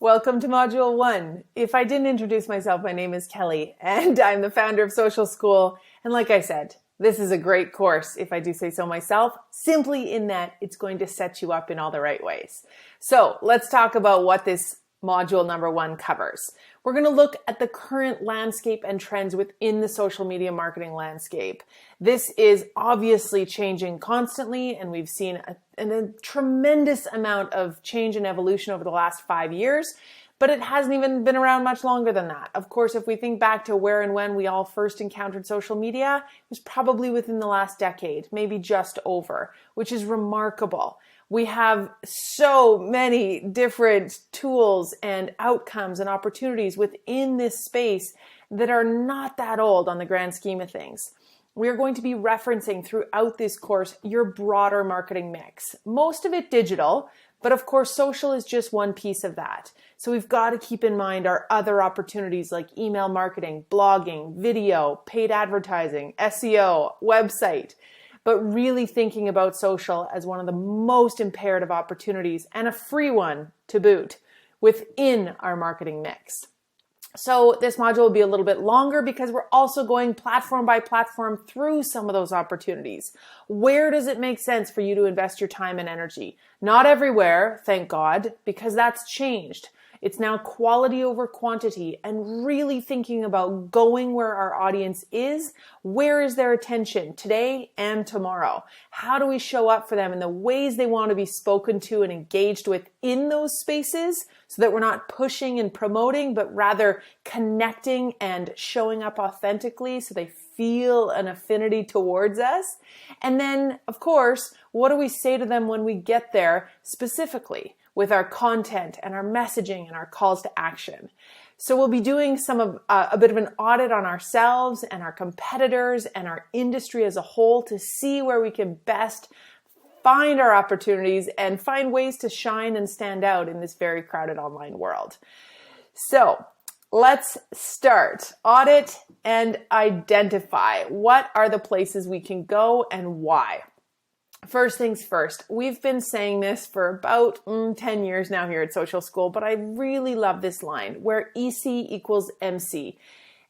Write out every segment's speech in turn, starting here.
Welcome to Module 1. If I didn't introduce myself, my name is Kelly, and I'm the founder of Social School. And like I said, this is a great course, if I do say so myself, simply in that it's going to set you up in all the right ways. So let's talk about what this Module number 1 covers. We're going to look at the current landscape and trends within the social media marketing landscape. This is obviously changing constantly, and we've seen a tremendous amount of change and evolution over the last 5 years, but it hasn't even been around much longer than that. Of course, if we think back to where and when we all first encountered social media, it was probably within the last decade, maybe just over, which is remarkable. We have so many different tools and outcomes and opportunities within this space that are not that old on the grand scheme of things. We are going to be referencing throughout this course your broader marketing mix. Most of it digital, but of course social is just one piece of that. So we've got to keep in mind our other opportunities like email marketing, blogging, video, paid advertising, SEO, website, but really thinking about social as one of the most imperative opportunities and a free one to boot within our marketing mix. So this module will be a little bit longer because we're also going platform by platform through some of those opportunities. Where does it make sense for you to invest your time and energy? Not everywhere, thank God, because that's changed. It's now quality over quantity and really thinking about going where our audience is. Where is their attention today and tomorrow? How do we show up for them in the ways they want to be spoken to and engaged with in those spaces so that we're not pushing and promoting, but rather connecting and showing up authentically so they feel an affinity towards us? And then, of course, what do we say to them when we get there specifically with our content and our messaging and our calls to action? So we'll be doing a bit of an audit on ourselves and our competitors and our industry as a whole to see where we can best find our opportunities and find ways to shine and stand out in this very crowded online world. So let's start. Audit and identify. What are the places we can go and why? First things first, we've been saying this for about 10 years now here at Social School, but I really love this line where EC equals MC.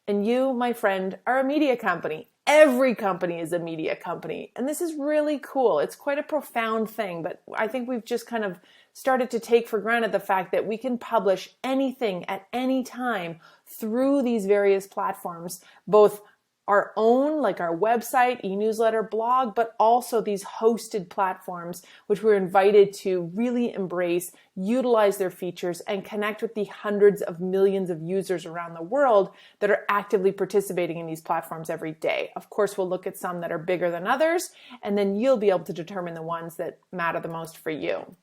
And you, my friend, are a media company. Every company is a media company. And this is really cool. It's quite a profound thing, but I think we've just kind of started to take for granted the fact that we can publish anything at any time through these various platforms, both our own, like our website, e-newsletter, blog, but also these hosted platforms, which we're invited to really embrace, utilize their features, and connect with the hundreds of millions of users around the world that are actively participating in these platforms every day. Of course, we'll look at some that are bigger than others, and then you'll be able to determine the ones that matter the most for you.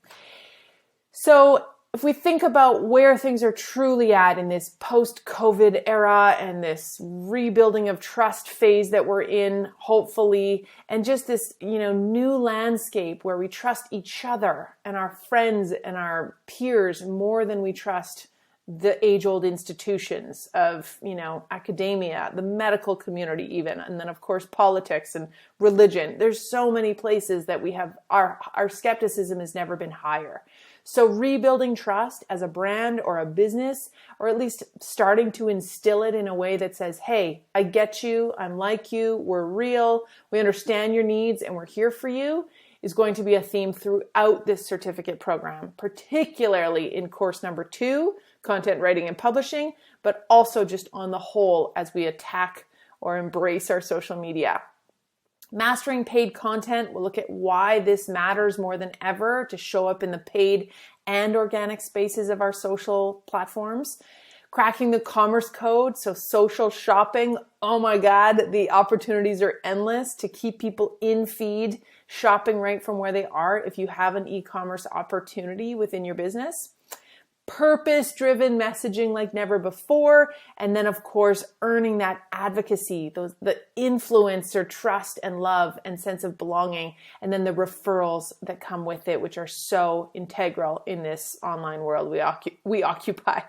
So if we think about where things are truly at in this post-COVID era and this rebuilding of trust phase that we're in, hopefully, and just this, new landscape where we trust each other and our friends and our peers more than we trust the age-old institutions of, academia, the medical community even, and then of course politics and religion. There's so many places that we have, our skepticism has never been higher. So rebuilding trust as a brand or a business, or at least starting to instill it in a way that says, hey, I get you, I'm like you, we're real, we understand your needs, and we're here for you, is going to be a theme throughout this certificate program, particularly in course number 2, content writing and publishing, but also just on the whole as we attack or embrace our social media. Mastering paid content, we'll look at why this matters more than ever to show up in the paid and organic spaces of our social platforms. Cracking the commerce code, so social shopping, oh my God, the opportunities are endless to keep people in feed, shopping right from where they are if you have an e-commerce opportunity within your business. Purpose-driven messaging like never before. And then, of course, earning that advocacy, the influencer trust and love and sense of belonging. And then the referrals that come with it, which are so integral in this online world we occupy.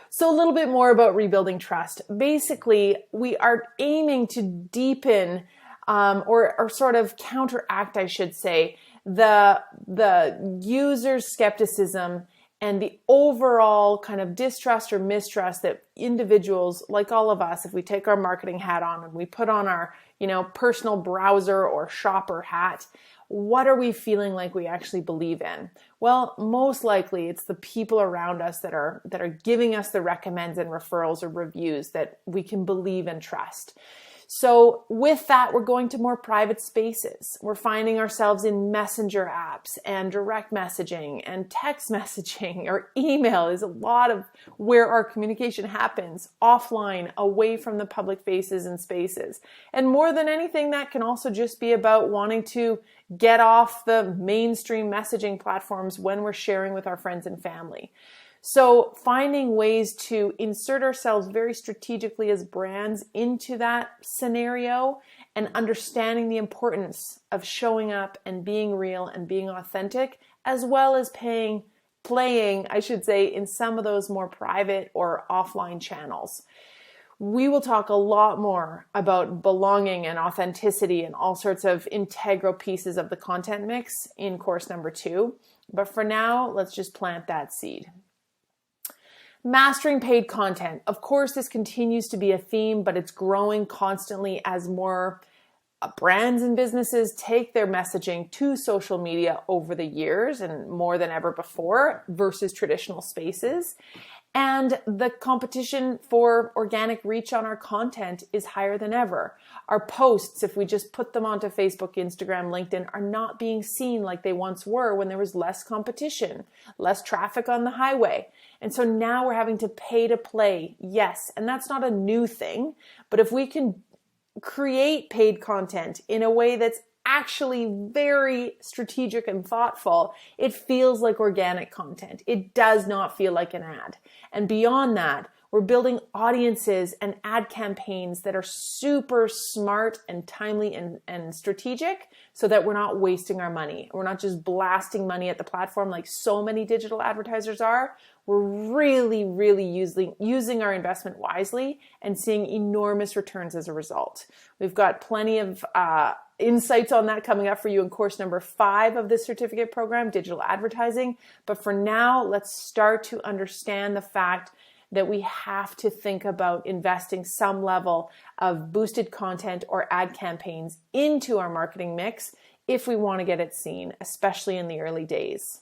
So a little bit more about rebuilding trust. Basically, we are aiming to deepen or sort of counteract, I should say, the user's skepticism and the overall kind of distrust or mistrust that individuals, like all of us, if we take our marketing hat on and we put on our, personal browser or shopper hat, what are we feeling like we actually believe in? Well, most likely it's the people around us that are giving us the recommends and referrals or reviews that we can believe and trust. So with that, we're going to more private spaces. We're finding ourselves in messenger apps and direct messaging and text messaging, or email is a lot of where our communication happens, offline, away from the public faces and spaces. And more than anything, that can also just be about wanting to get off the mainstream messaging platforms when we're sharing with our friends and family. So finding ways to insert ourselves very strategically as brands into that scenario, and understanding the importance of showing up and being real and being authentic, as well as playing, I should say, in some of those more private or offline channels. We will talk a lot more about belonging and authenticity and all sorts of integral pieces of the content mix in course number 2. But for now, let's just plant that seed. Mastering paid content. Of course, this continues to be a theme, but it's growing constantly as more brands and businesses take their messaging to social media over the years and more than ever before versus traditional spaces. And the competition for organic reach on our content is higher than ever. Our posts, if we just put them onto Facebook, Instagram, LinkedIn, are not being seen like they once were when there was less competition, less traffic on the highway. And so now we're having to pay to play. Yes, and that's not a new thing, but if we can create paid content in a way that's actually very strategic and thoughtful, it feels like organic content. It does not feel like an ad. And beyond that, we're building audiences and ad campaigns that are super smart and timely and strategic, so that we're not wasting our money. We're not just blasting money at the platform like so many digital advertisers are. We're really, really using our investment wisely and seeing enormous returns as a result. We've got plenty of insights on that coming up for you in course number 5 of this certificate program, Digital Advertising. But for now, let's start to understand the fact that we have to think about investing some level of boosted content or ad campaigns into our marketing mix if we want to get it seen, especially in the early days.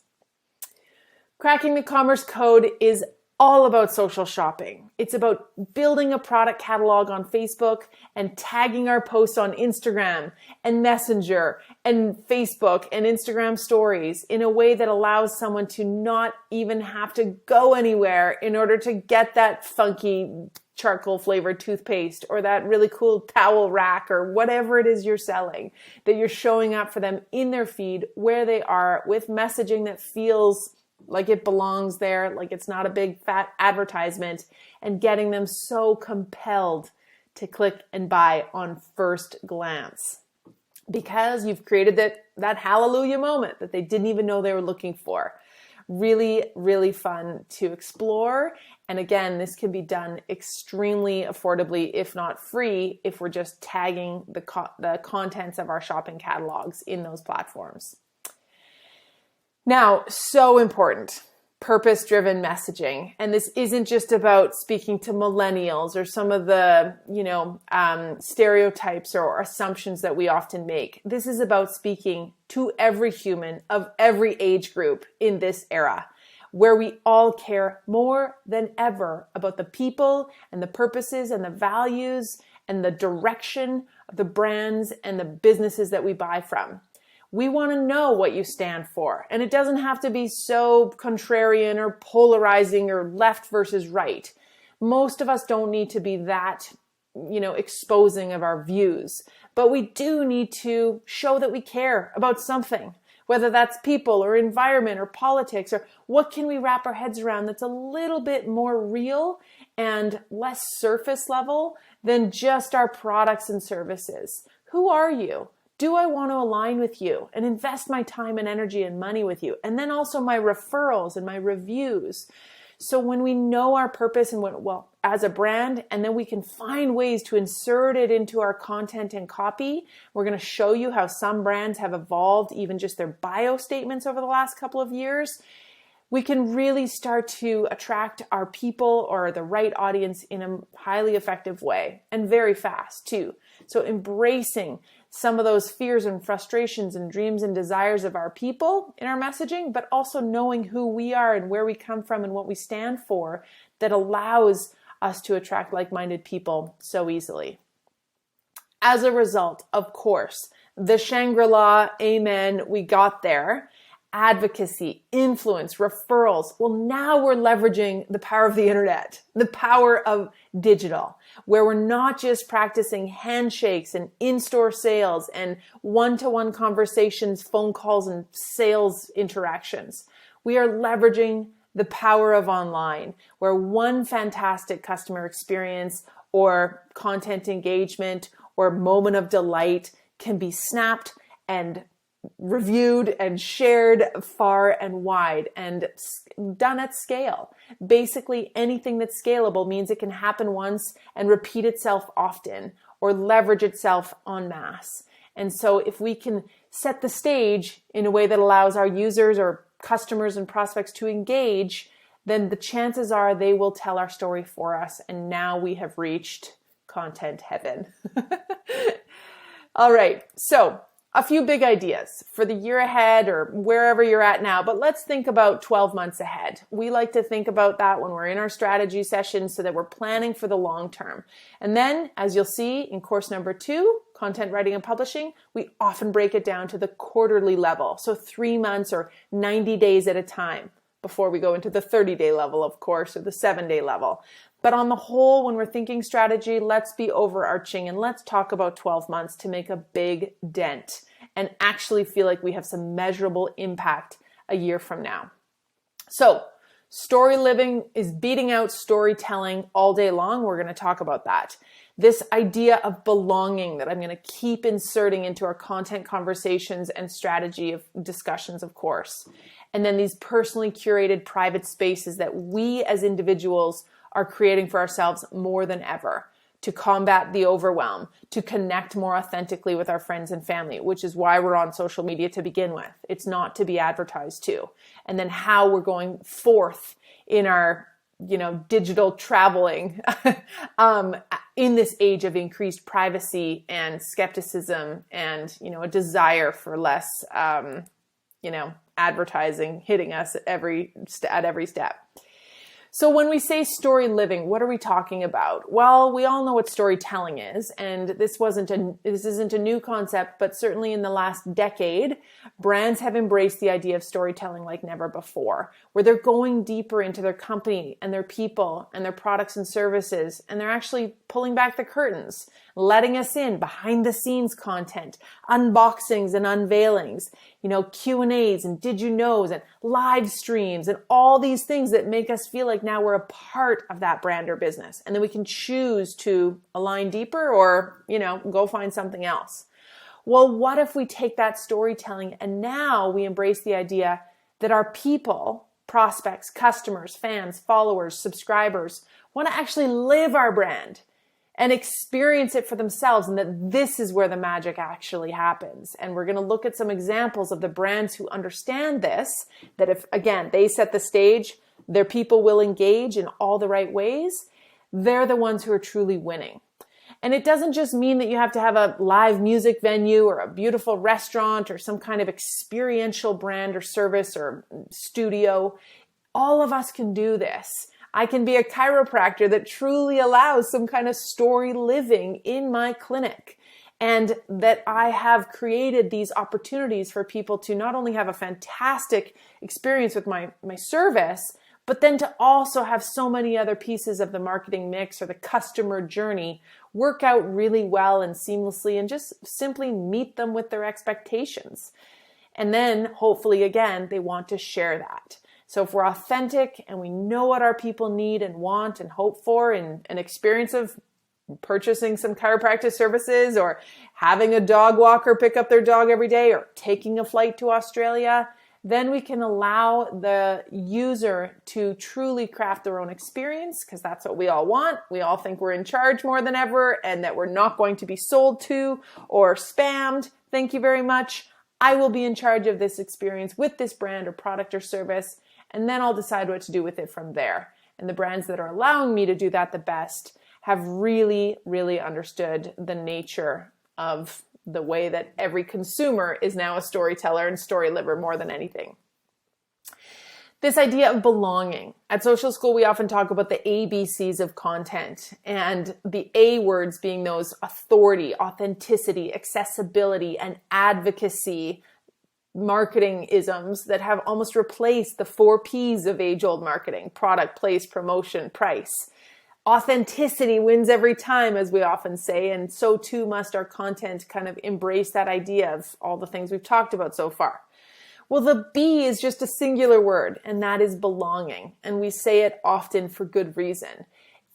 Cracking the Commerce Code is all about social shopping. It's about building a product catalog on Facebook and tagging our posts on Instagram and Messenger and Facebook and Instagram stories in a way that allows someone to not even have to go anywhere in order to get that funky charcoal flavored toothpaste or that really cool towel rack or whatever it is you're selling, that you're showing up for them in their feed where they are with messaging that feels like it belongs there, like it's not a big fat advertisement, and getting them so compelled to click and buy on first glance because you've created that hallelujah moment that they didn't even know they were looking for. Really, really fun to explore. And again, this can be done extremely affordably, if not free, if we're just tagging the contents of our shopping catalogs in those platforms. Now, so important, purpose-driven messaging. And this isn't just about speaking to millennials or some of the, stereotypes or assumptions that we often make. This is about speaking to every human of every age group in this era, where we all care more than ever about the people and the purposes and the values and the direction of the brands and the businesses that we buy from. We want to know what you stand for. And it doesn't have to be so contrarian or polarizing or left versus right. Most of us don't need to be that, exposing of our views. But we do need to show that we care about something, whether that's people or environment or politics, or what can we wrap our heads around that's a little bit more real and less surface level than just our products and services. Who are you? Do I want to align with you and invest my time and energy and money with you? And then also my referrals and my reviews. So when we know our purpose and as a brand, and then we can find ways to insert it into our content and copy. We're going to show you how some brands have evolved, even just their bio statements over the last couple of years. we can really start to attract our people or the right audience in a highly effective way, and very fast too. So embracing some of those fears and frustrations and dreams and desires of our people in our messaging, but also knowing who we are and where we come from and what we stand for, that allows us to attract like-minded people so easily. As a result, of course, the Shangri-La, amen, we got there. Advocacy, influence, referrals. Well, now we're leveraging the power of the internet, the power of digital, where we're not just practicing handshakes and in-store sales and one-to-one conversations, phone calls, and sales interactions. We are leveraging the power of online, where one fantastic customer experience or content engagement or moment of delight can be snapped and reviewed and shared far and wide and done at scale. Basically, anything that's scalable means it can happen once and repeat itself often or leverage itself en masse. And so if we can set the stage in a way that allows our users or customers and prospects to engage, then the chances are they will tell our story for us. And now we have reached content heaven. All right. So a few big ideas for the year ahead or wherever you're at now, but let's think about 12 months ahead. We like to think about that when we're in our strategy sessions so that we're planning for the long term. And then, as you'll see in course number 2, content writing and publishing, we often break it down to the quarterly level. So 3 months or 90 days at a time before we go into the 30-day level, of course, or the 7-day level. But on the whole, when we're thinking strategy, let's be overarching and let's talk about 12 months to make a big dent and actually feel like we have some measurable impact a year from now. So story living is beating out storytelling all day long. We're going to talk about that. This idea of belonging that I'm going to keep inserting into our content conversations and strategy of discussions, of course. And then these personally curated private spaces that we as individuals are creating for ourselves more than ever to combat the overwhelm, to connect more authentically with our friends and family, which is why we're on social media to begin with. It's not to be advertised to. And then how we're going forth in our, digital traveling in this age of increased privacy and skepticism and, a desire for less, advertising hitting us at every step. So when we say story living, what are we talking about? Well, we all know what storytelling is, and this isn't a new concept, but certainly in the last decade, brands have embraced the idea of storytelling like never before, where they're going deeper into their company and their people and their products and services, and they're actually pulling back the curtains, letting us in behind the scenes content, unboxings and unveilings, Q&As and did you knows and live streams and all these things that make us feel like now we're a part of that brand or business. And then we can choose to align deeper or, go find something else. Well, what if we take that storytelling and now we embrace the idea that our people, prospects, customers, fans, followers, subscribers want to actually live our brand and experience it for themselves, and that this is where the magic actually happens. And we're going to look at some examples of the brands who understand this, that if, again, they set the stage, their people will engage in all the right ways, they're the ones who are truly winning. And it doesn't just mean that you have to have a live music venue or a beautiful restaurant or some kind of experiential brand or service or studio. All of us can do this. I can be a chiropractor that truly allows some kind of story living in my clinic, and that I have created these opportunities for people to not only have a fantastic experience with my service, but then to also have so many other pieces of the marketing mix or the customer journey work out really well and seamlessly and just simply meet them with their expectations. And then hopefully, again, they want to share that. So if we're authentic and we know what our people need and want and hope for in an experience of purchasing some chiropractic services or having a dog walker pick up their dog every day or taking a flight to Australia, then we can allow the user to truly craft their own experience, because that's what we all want. We all think we're in charge more than ever and that we're not going to be sold to or spammed. Thank you very much. I will be in charge of this experience with this brand or product or service. and then I'll decide what to do with it from there. And the brands that are allowing me to do that the best have really, really understood the nature of the way that every consumer is now a storyteller and story liver more than anything. This idea of belonging. At Social School, we often talk about the ABCs of content, and the A words being those authority, authenticity, accessibility, and advocacy marketing isms that have almost replaced the 4 Ps of age-old marketing: product, place, promotion, price. Authenticity wins every time, as we often say, and so too must our content kind of embrace that idea of all the things we've talked about so far. Well, the B is just a singular word, and that is belonging, and we say it often for good reason.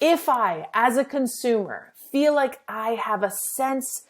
If I, as a consumer, feel like I have a sense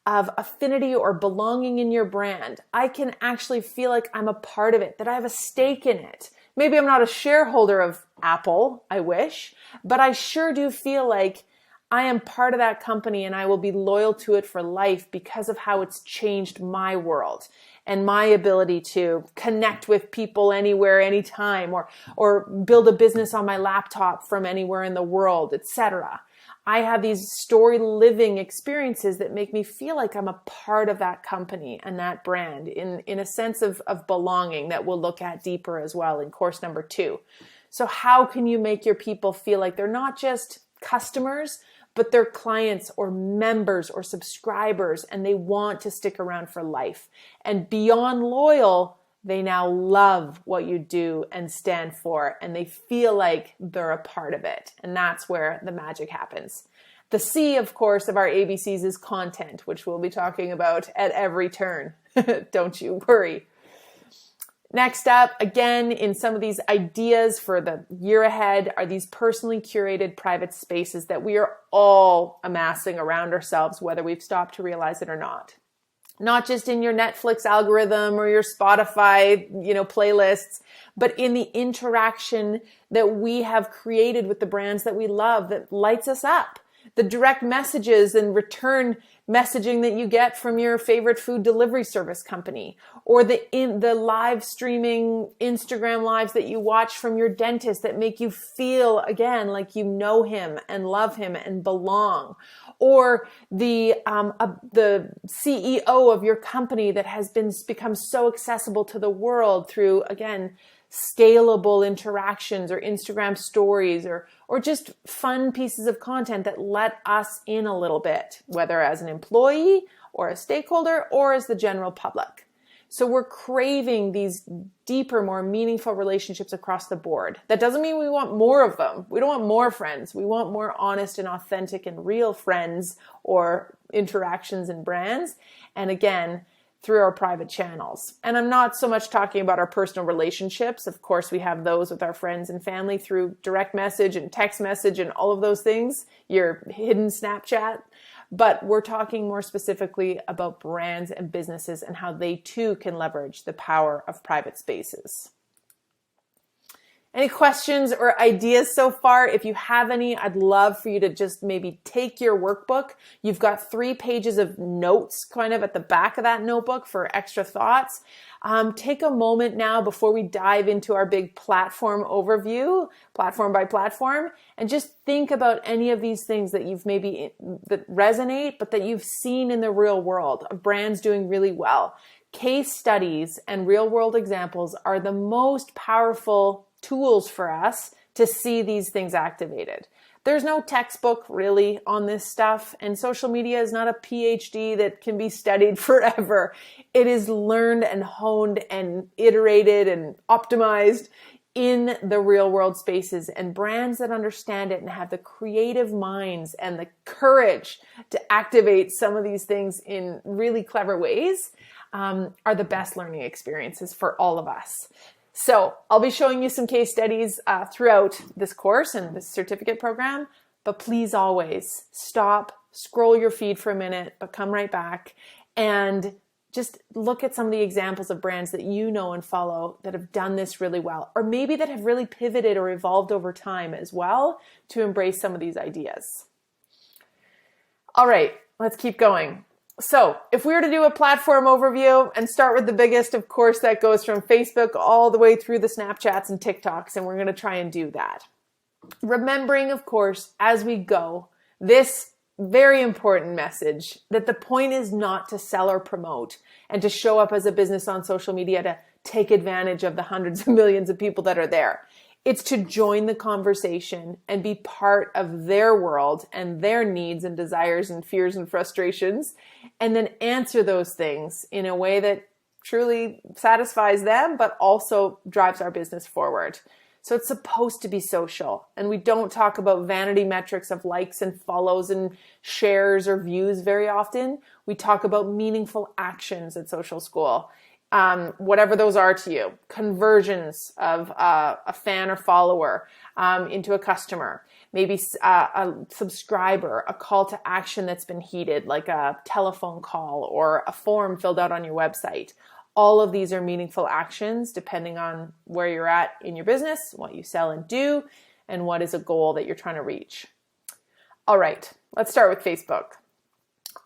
of affinity or belonging in your brand, I can actually feel like I'm a part of it, that I have a stake in it. Maybe I'm not a shareholder of Apple, I wish, but I sure do feel like I am part of that company and I will be loyal to it for life because of how it's changed my world and my ability to connect with people anywhere, anytime, or build a business on my laptop from anywhere in the world, etc. I have these story living experiences that make me feel like I'm a part of that company and that brand in a sense of belonging that we'll look at deeper as well in course number 2. So how can you make your people feel like they're not just customers, but they're clients or members or subscribers, and they want to stick around for life? And beyond loyal, they now love what you do and stand for, and they feel like they're a part of it. And that's where the magic happens. The C, of course, of our ABCs is content, which we'll be talking about at every turn. Don't you worry. Next up, again, in some of these ideas for the year ahead are these personally curated private spaces that we are all amassing around ourselves, whether we've stopped to realize it or not. Not just in your Netflix algorithm or your Spotify, playlists, but in the interaction that we have created with the brands that we love that lights us up. The direct messages and return messaging that you get from your favorite food delivery service company, or the live streaming Instagram lives that you watch from your dentist that make you feel, again, like you know him and love him and belong, or the CEO of your company that has become so accessible to the world through, again, scalable interactions or Instagram stories or just fun pieces of content that let us in a little bit, whether as an employee or a stakeholder or as the general public. So we're craving these deeper, more meaningful relationships across the board. That doesn't mean we want more of them. We don't want more friends. We want more honest and authentic and real friends or interactions and brands. And again, through our private channels. And I'm not so much talking about our personal relationships. Of course, we have those with our friends and family through direct message and text message and all of those things, your hidden Snapchat. But we're talking more specifically about brands and businesses and how they too can leverage the power of private spaces. Any questions or ideas so far? If you have any, I'd love for you to just maybe take your workbook. You've got 3 pages of notes kind of at the back of that notebook for extra thoughts. Take a moment now before we dive into our big platform overview, platform by platform, and just think about any of these things that you've that resonate, but that you've seen in the real world of brands doing really well. Case studies and real world examples are the most powerful tools for us to see these things activated. There's no textbook really on this stuff, and social media is not a PhD that can be studied forever. It is learned and honed and iterated and optimized in the real world spaces, and brands that understand it and have the creative minds and the courage to activate some of these things in really clever ways are the best learning experiences for all of us. So I'll be showing you some case studies throughout this course and this certificate program, but please always stop, scroll your feed for a minute, but come right back and just look at some of the examples of brands that you know and follow that have done this really well, or maybe that have really pivoted or evolved over time as well to embrace some of these ideas. All right, let's keep going. So if we were to do a platform overview and start with the biggest, of course, that goes from Facebook all the way through the Snapchats and TikToks, and we're going to try and do that. Remembering, of course, as we go, this very important message that the point is not to sell or promote and to show up as a business on social media to take advantage of the hundreds of millions of people that are there. It's to join the conversation and be part of their world and their needs and desires and fears and frustrations, and then answer those things in a way that truly satisfies them, but also drives our business forward. So it's supposed to be social, and we don't talk about vanity metrics of likes and follows and shares or views very often. We talk about meaningful actions at Social School. Whatever those are to you, conversions of a fan or follower into a customer, maybe a subscriber, a call to action that's been heeded, like a telephone call or a form filled out on your website. All of these are meaningful actions depending on where you're at in your business, what you sell and do, and what is a goal that you're trying to reach. All right, let's start with Facebook.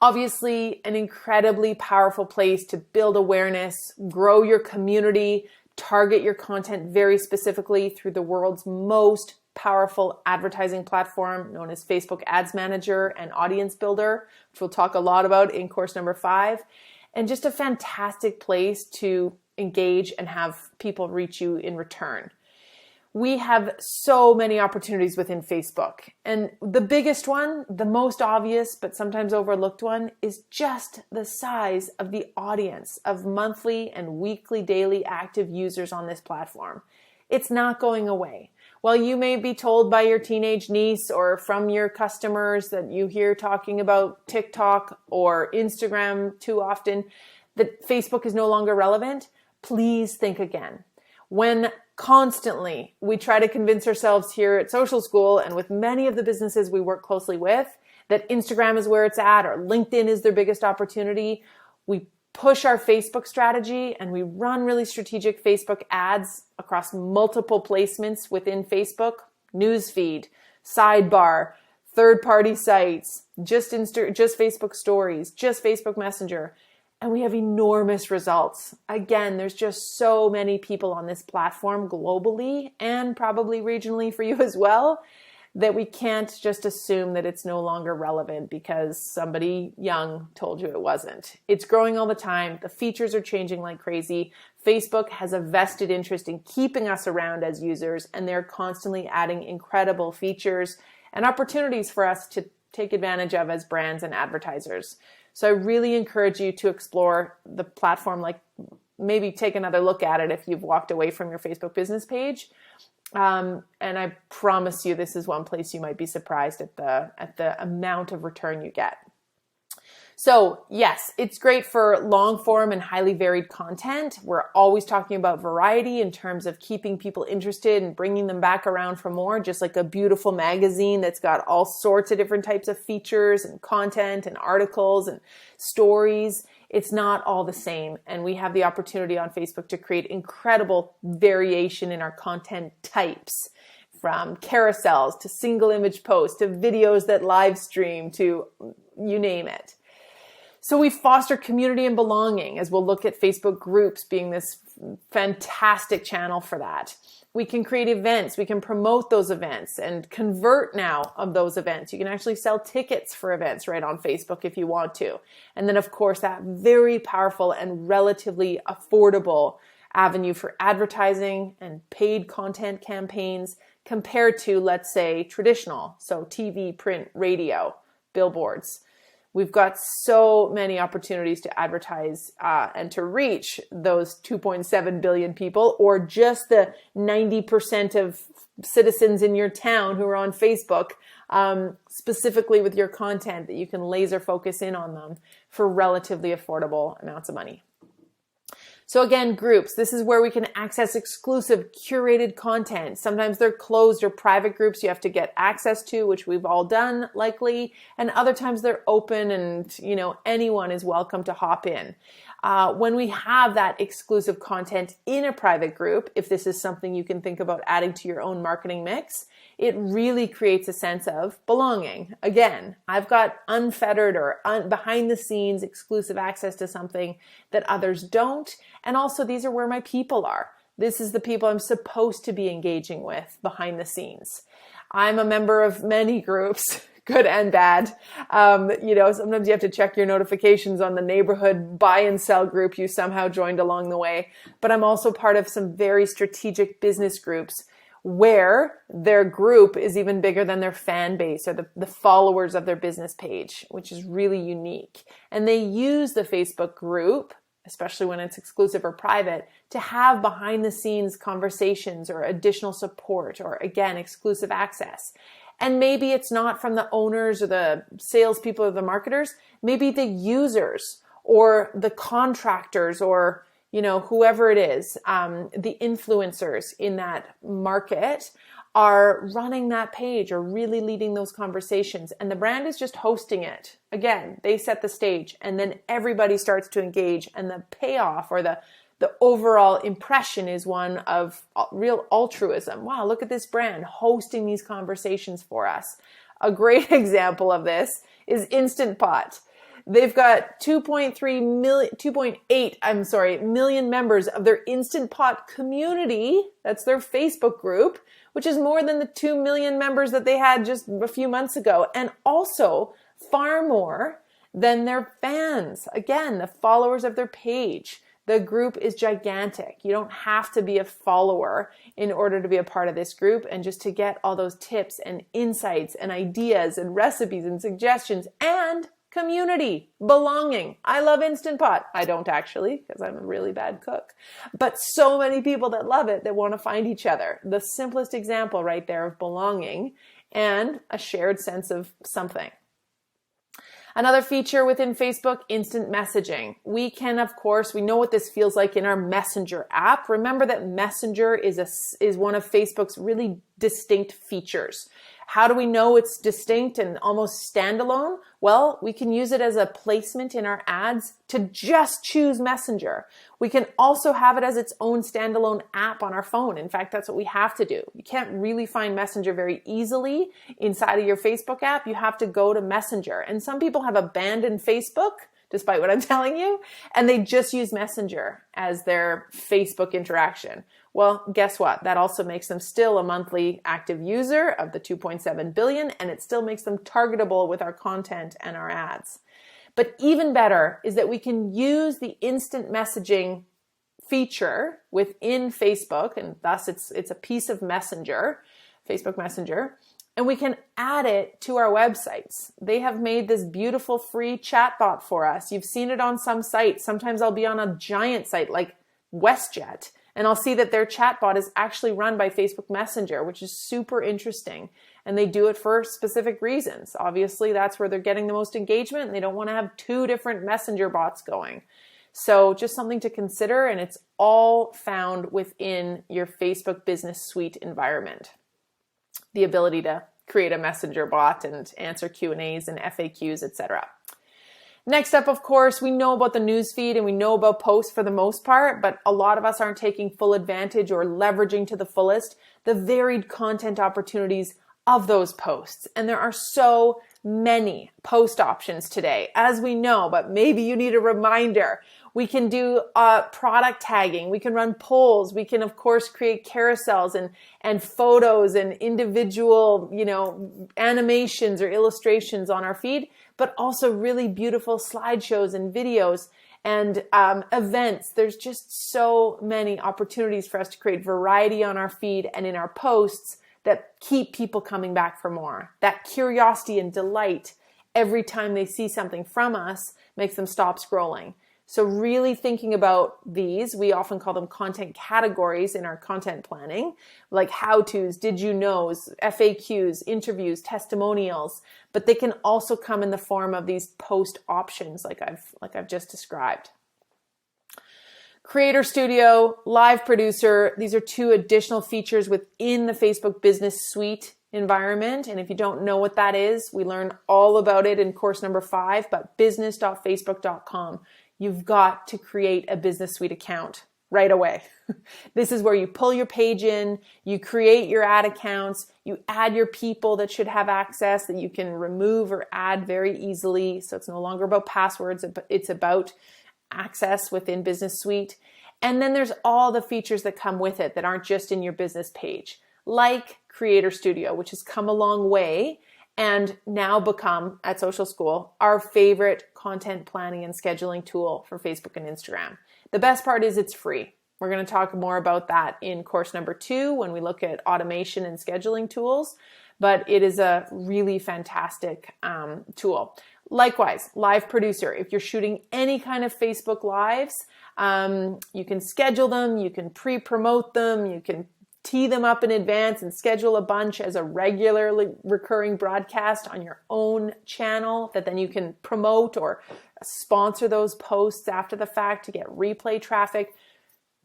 Obviously, an incredibly powerful place to build awareness, grow your community, target your content very specifically through the world's most powerful advertising platform known as Facebook Ads Manager and Audience Builder, which we'll talk a lot about in course number 5. And just a fantastic place to engage and have people reach you in return. We have so many opportunities within Facebook. And the biggest one, the most obvious, but sometimes overlooked one, is just the size of the audience of monthly and weekly, daily active users on this platform. It's not going away. While you may be told by your teenage niece or from your customers that you hear talking about TikTok or Instagram too often, that Facebook is no longer relevant, please think again. When constantly we try to convince ourselves here at Social School and with many of the businesses we work closely with that Instagram is where it's at or LinkedIn is their biggest opportunity, we push our Facebook strategy and we run really strategic Facebook ads across multiple placements within Facebook, newsfeed, sidebar, third-party sites, just Facebook stories, just Facebook Messenger. And we have enormous results. Again, there's just so many people on this platform globally and probably regionally for you as well that we can't just assume that it's no longer relevant because somebody young told you it wasn't. It's growing all the time. The features are changing like crazy. Facebook has a vested interest in keeping us around as users, and they're constantly adding incredible features and opportunities for us to take advantage of as brands and advertisers. So I really encourage you to explore the platform, like maybe take another look at it if you've walked away from your Facebook business page. And I promise you, this is one place you might be surprised at the amount of return you get. So yes, it's great for long form and highly varied content. We're always talking about variety in terms of keeping people interested and bringing them back around for more, just like a beautiful magazine that's got all sorts of different types of features and content and articles and stories. It's not all the same. And we have the opportunity on Facebook to create incredible variation in our content types, from carousels to single image posts to videos that live stream to you name it. So we foster community and belonging, as we'll look at Facebook groups being this fantastic channel for that. We can create events. We can promote those events and convert now of those events. You can actually sell tickets for events right on Facebook if you want to. And then, of course, that very powerful and relatively affordable avenue for advertising and paid content campaigns compared to, let's say, traditional, so TV, print, radio, billboards. We've got so many opportunities to advertise and to reach those 2.7 billion people, or just the 90% of citizens in your town who are on Facebook, specifically with your content, that you can laser focus in on them for relatively affordable amounts of money. So again, groups, this is where we can access exclusive curated content. Sometimes they're closed or private groups you have to get access to, which we've all done likely. And other times they're open and, anyone is welcome to hop in. When we have that exclusive content in a private group, if this is something you can think about adding to your own marketing mix, it really creates a sense of belonging. Again, I've got unfettered or behind the scenes exclusive access to something that others don't. And also, these are where my people are. This is the people I'm supposed to be engaging with behind the scenes. I'm a member of many groups, good and bad. Sometimes you have to check your notifications on the neighborhood buy and sell group you somehow joined along the way. But I'm also part of some very strategic business groups where their group is even bigger than their fan base or the followers of their business page, which is really unique. And they use the Facebook group, especially when it's exclusive or private, to have behind the scenes conversations or additional support or, again, exclusive access. And maybe it's not from the owners or the salespeople or the marketers, maybe the users or the contractors or whoever it is, the influencers in that market are running that page or really leading those conversations. And the brand is just hosting it. Again, they set the stage and then everybody starts to engage, and the payoff or the overall impression is one of real altruism. Wow, look at this brand hosting these conversations for us. A great example of this is Instant Pot. They've got 2.8 million members of their Instant Pot community. That's their Facebook group, which is more than the 2 million members that they had just a few months ago, and also far more than their fans. Again, the followers of their page. The group is gigantic. You don't have to be a follower in order to be a part of this group and just to get all those tips and insights and ideas and recipes and suggestions and community, belonging. I love Instant Pot. I don't actually, because I'm a really bad cook. But so many people that love it that want to find each other. The simplest example right there of belonging and a shared sense of something. Another feature within Facebook, instant messaging. We can, of course, we know what this feels like in our Messenger app. Remember that Messenger is one of Facebook's really distinct features. How do we know it's distinct and almost standalone? Well, we can use it as a placement in our ads to just choose Messenger. We can also have it as its own standalone app on our phone. In fact, that's what we have to do. You can't really find Messenger very easily inside of your Facebook app. You have to go to Messenger. And some people have abandoned Facebook, despite what I'm telling you, and they just use Messenger as their Facebook interaction. Well, guess what? That also makes them still a monthly active user of the 2.7 billion, and it still makes them targetable with our content and our ads. But even better is that we can use the instant messaging feature within Facebook, and thus it's a piece of Messenger, Facebook Messenger, and we can add it to our websites. They have made this beautiful free chatbot for us. You've seen it on some sites. Sometimes I'll be on a giant site like WestJet, and I'll see that their chatbot is actually run by Facebook Messenger, which is super interesting. And they do it for specific reasons. Obviously, that's where they're getting the most engagement, and they don't want to have two different Messenger bots going. So just something to consider, and it's all found within your Facebook Business Suite environment. The ability to create a Messenger bot and answer Q&As and FAQs, etc. Next up, of course, we know about the newsfeed and we know about posts for the most part, but a lot of us aren't taking full advantage or leveraging to the fullest the varied content opportunities of those posts. And there are so many post options today, as we know, but maybe you need a reminder. We can do product tagging. We can run polls. We can, of course, create carousels and photos and individual, animations or illustrations on our feed, but also really beautiful slideshows and videos and events. There's just so many opportunities for us to create variety on our feed and in our posts that keep people coming back for more. That curiosity and delight every time they see something from us makes them stop scrolling. So really thinking about these, we often call them content categories in our content planning, like how-tos, did you knows, FAQs, interviews, testimonials, but they can also come in the form of these post options like I've just described. Creator Studio, Live Producer, these are two additional features within the Facebook Business Suite environment. And if you don't know what that is, we learn all about it in course number 5, but business.facebook.com. you've got to create a Business Suite account right away. This is where you pull your page in, you create your ad accounts, you add your people that should have access that you can remove or add very easily. So it's no longer about passwords, it's about access within Business Suite. And then there's all the features that come with it that aren't just in your business page, like Creator Studio, which has come a long way and now become, at Social School, our favorite content planning and scheduling tool for Facebook and Instagram. The best part is it's free. We're going to talk more about that in course number 2 when we look at automation and scheduling tools, but it is a really fantastic tool. Likewise, Live Producer. If you're shooting any kind of Facebook Lives, you can schedule them, you can pre-promote them, you can tee them up in advance and schedule a bunch as a regularly recurring broadcast on your own channel that then you can promote or sponsor those posts after the fact to get replay traffic.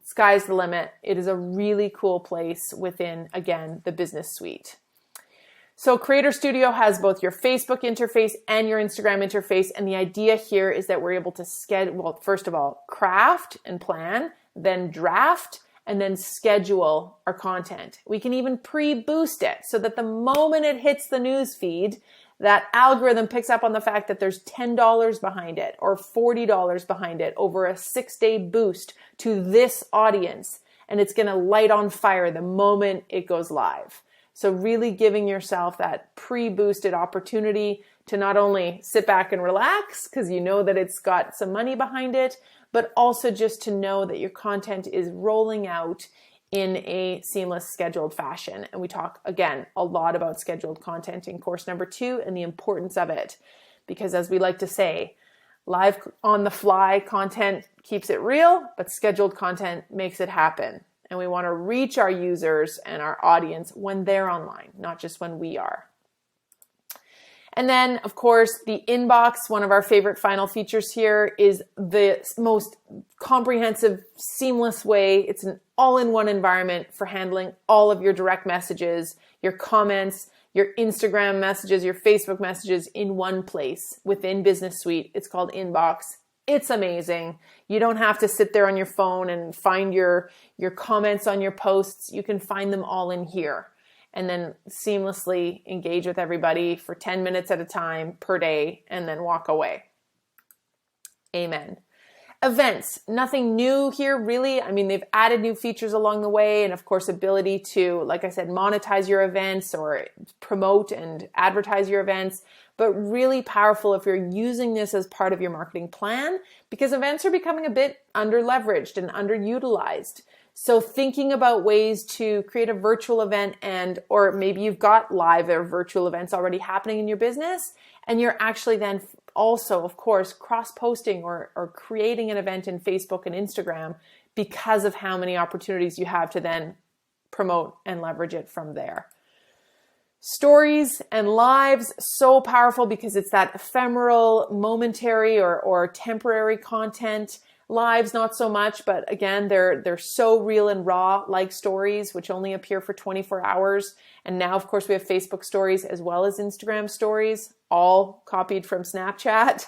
Sky's the limit. It is a really cool place within, again, the Business Suite. So Creator Studio has both your Facebook interface and your Instagram interface. And the idea here is that we're able to schedule, well, first of all, craft and plan, then draft, and then schedule our content. We can even pre-boost it so that the moment it hits the news feed, that algorithm picks up on the fact that there's $10 behind it or $40 behind it over a 6-day boost to this audience. And it's going to light on fire the moment it goes live. So really giving yourself that pre-boosted opportunity to not only sit back and relax because you know that it's got some money behind it, but also just to know that your content is rolling out in a seamless scheduled fashion. And we talk, again, a lot about scheduled content in course number 2 and the importance of it. Because as we like to say, live on the fly content keeps it real, but scheduled content makes it happen. And we want to reach our users and our audience when they're online, not just when we are. And then, of course, the inbox, one of our favorite final features here, is the most comprehensive, seamless way. It's an all-in-one environment for handling all of your direct messages, your comments, your Instagram messages, your Facebook messages in one place within Business Suite. It's called Inbox. It's amazing. You don't have to sit there on your phone and find your comments on your posts. You can find them all in here and then seamlessly engage with everybody for 10 minutes at a time per day and then walk away. Amen. Events, nothing new here really. I mean, they've added new features along the way and of course ability to, like I said, monetize your events or promote and advertise your events, but really powerful if you're using this as part of your marketing plan because events are becoming a bit under-leveraged and underutilized. So thinking about ways to create a virtual event or maybe you've got live or virtual events already happening in your business and you're actually then also, of course, cross-posting or creating an event in Facebook and Instagram because of how many opportunities you have to then promote and leverage it from there. Stories and lives, so powerful because it's that ephemeral, momentary or temporary content. Lives, not so much, but again, they're so real and raw, like stories, which only appear for 24 hours. And now, of course, we have Facebook stories as well as Instagram stories, all copied from Snapchat.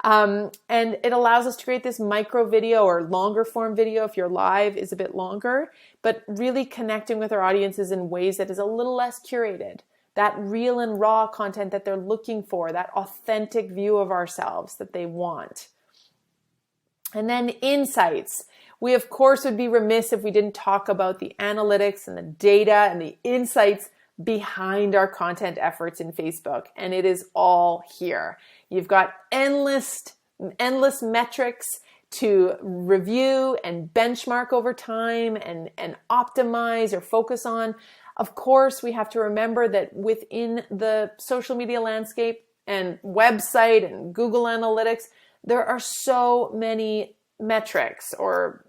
And it allows us to create this micro video or longer form video if your live is a bit longer, but really connecting with our audiences in ways that is a little less curated. That real and raw content that they're looking for, that authentic view of ourselves that they want. And then insights. We, of course, would be remiss if we didn't talk about the analytics and the data and the insights behind our content efforts in Facebook. And it is all here. You've got endless metrics to review and benchmark over time and optimize or focus on. Of course, we have to remember that within the social media landscape and website and Google Analytics, there are so many metrics or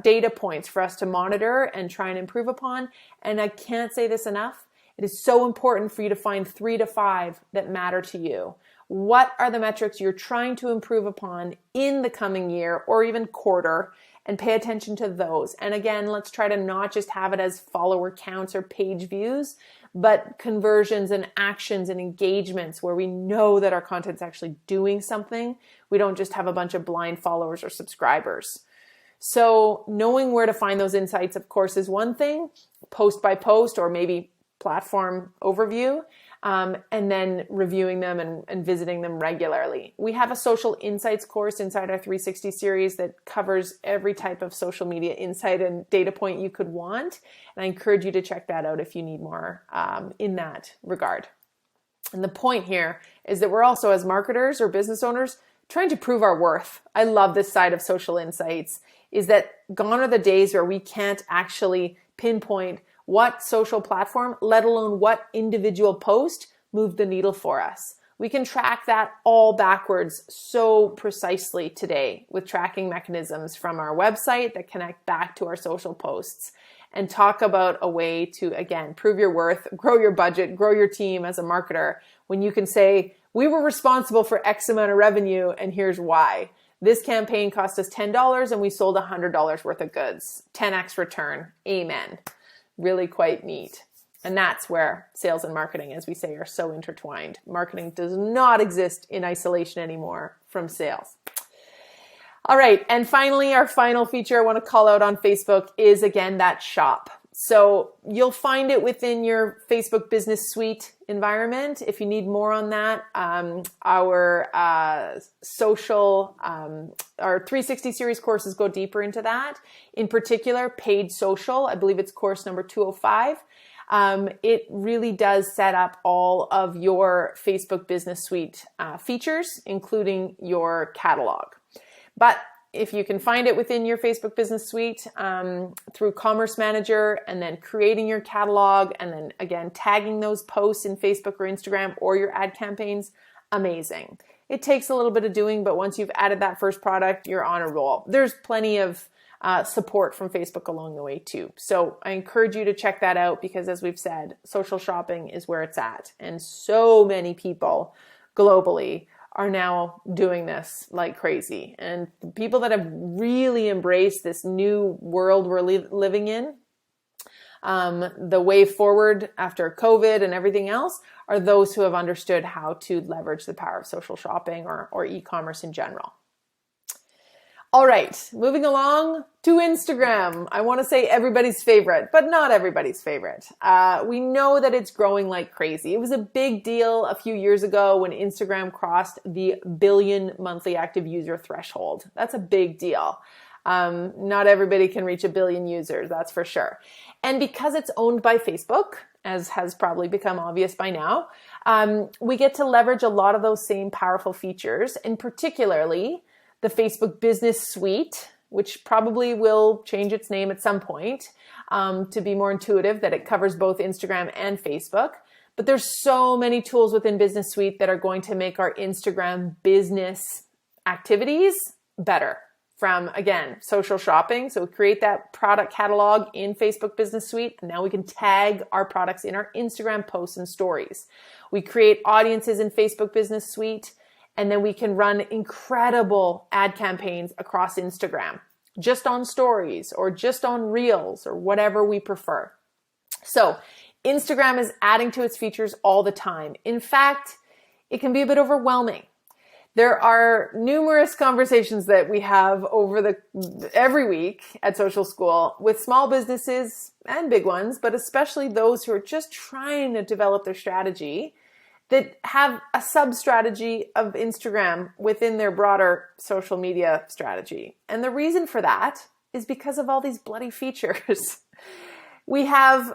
data points for us to monitor and try and improve upon. And I can't say this enough. It is so important for you to find 3 to 5 that matter to you. What are the metrics you're trying to improve upon in the coming year or even quarter? and pay attention to those. And again, let's try to not just have it as follower counts or page views, but conversions and actions and engagements where we know that our content's actually doing something. We don't just have a bunch of blind followers or subscribers. So knowing where to find those insights, of course, is one thing, post by post or maybe platform overview, and then reviewing them and visiting them regularly. We have a social insights course inside our 360 series that covers every type of social media insight and data point you could want. And I encourage you to check that out if you need more in that regard. And the point here is that we're also, as marketers or business owners, trying to prove our worth. I love this side of social insights, is that gone are the days where we can't actually pinpoint what social platform, let alone what individual post, moved the needle for us. We can track that all backwards so precisely today with tracking mechanisms from our website that connect back to our social posts, and talk about a way to, again, prove your worth, grow your budget, grow your team as a marketer, when you can say, we were responsible for X amount of revenue and here's why. This campaign cost us $10 and we sold $100 worth of goods. 10x return. Amen. Really quite neat. And that's where sales and marketing, as we say, are so intertwined. Marketing does not exist in isolation anymore from sales. All right. And finally, our final feature I want to call out on Facebook is, again, that shop. So you'll find it within your Facebook Business Suite environment. If you need more on that, our 360 series courses go deeper into that. In particular, paid social, I believe it's course number 205. It really does set up all of your Facebook Business Suite features, including your catalog. But if you can find it within your Facebook Business Suite through Commerce Manager, and then creating your catalog, and then again tagging those posts in Facebook or Instagram or your ad campaigns, amazing. It takes a little bit of doing, but once you've added that first product, you're on a roll. There's plenty of support from Facebook along the way too. So I encourage you to check that out, because as we've said, social shopping is where it's at. And so many people globally are now doing this like crazy. And the people that have really embraced this new world we're living in, the way forward after COVID and everything else, are those who have understood how to leverage the power of social shopping or e-commerce in general. All right, moving along to Instagram. I want to say everybody's favorite, but not everybody's favorite. We know that it's growing like crazy. It was a big deal a few years ago when Instagram crossed the 1 billion monthly active user threshold. That's a big deal. Not everybody can reach 1 billion users, that's for sure. And because it's owned by Facebook, as has probably become obvious by now, we get to leverage a lot of those same powerful features, and particularly the Facebook Business Suite, which probably will change its name at some point to be more intuitive, that it covers both Instagram and Facebook. But there's so many tools within Business Suite that are going to make our Instagram business activities better. From, again, social shopping. So we create that product catalog in Facebook Business Suite, and now we can tag our products in our Instagram posts and stories. We create audiences in Facebook Business Suite, and then we can run incredible ad campaigns across Instagram, just on stories or just on reels or whatever we prefer. So Instagram is adding to its features all the time. In fact, it can be a bit overwhelming. There are numerous conversations that we have every week at Social School with small businesses and big ones, but especially those who are just trying to develop their strategy, that have a sub-strategy of Instagram within their broader social media strategy. And the reason for that is because of all these bloody features. We have,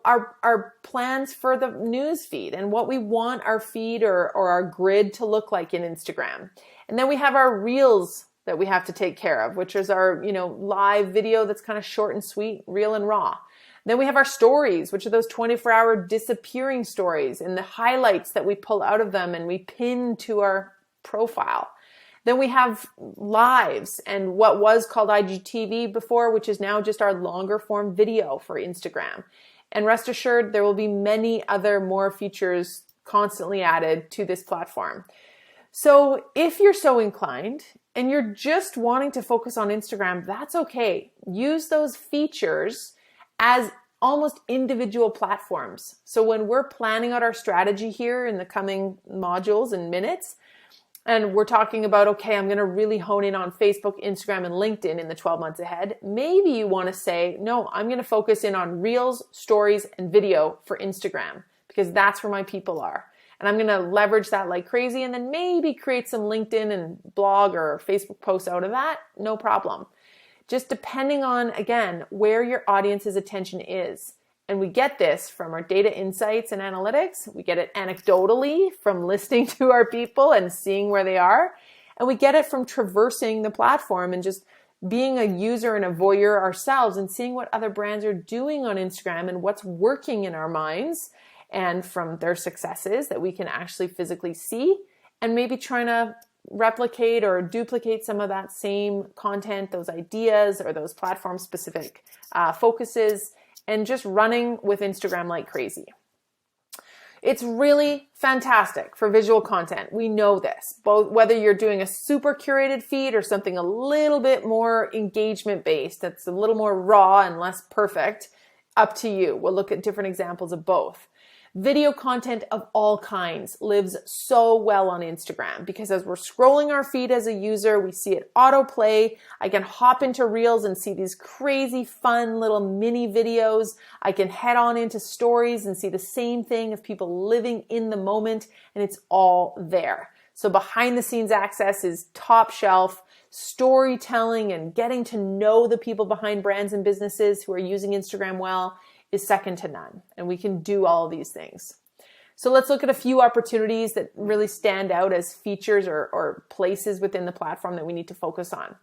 our plans for the news feed and what we want our feed or our grid to look like in Instagram. And then we have our reels that we have to take care of, which is our, live video that's kind of short and sweet, real and raw. Then we have our stories, which are those 24-hour disappearing stories and the highlights that we pull out of them and we pin to our profile. Then we have lives and what was called IGTV before, which is now just our longer form video for Instagram. And rest assured, there will be many other more features constantly added to this platform. So if you're so inclined and you're just wanting to focus on Instagram, that's okay. Use those features as almost individual platforms. So when we're planning out our strategy here in the coming modules and minutes, and we're talking about, okay, I'm going to really hone in on Facebook, Instagram, and LinkedIn in the 12 months ahead. Maybe you want to say, no, I'm going to focus in on Reels, Stories, and video for Instagram because that's where my people are. And I'm going to leverage that like crazy and then maybe create some LinkedIn and blog or Facebook posts out of that. No problem. Just depending on, again, where your audience's attention is. And we get this from our data insights and analytics. We get it anecdotally from listening to our people and seeing where they are. And we get it from traversing the platform and just being a user and a voyeur ourselves and seeing what other brands are doing on Instagram and what's working in our minds and from their successes that we can actually physically see and maybe trying to replicate or duplicate some of that same content, those ideas or those platform specific focuses, and just running with Instagram like crazy. It's really fantastic for visual content. We know this, both whether you're doing a super curated feed or something a little bit more engagement based, that's a little more raw and less perfect, up to you. We'll look at different examples of both. Video content of all kinds lives so well on Instagram because as we're scrolling our feed as a user, we see it autoplay. I can hop into Reels and see these crazy fun little mini videos. I can head on into Stories and see the same thing of people living in the moment, and it's all there. So behind the scenes access is top shelf. Storytelling and getting to know the people behind brands and businesses who are using Instagram well is second to none. And we can do all of these things. So let's look at a few opportunities that really stand out as features or places within the platform that we need to focus on.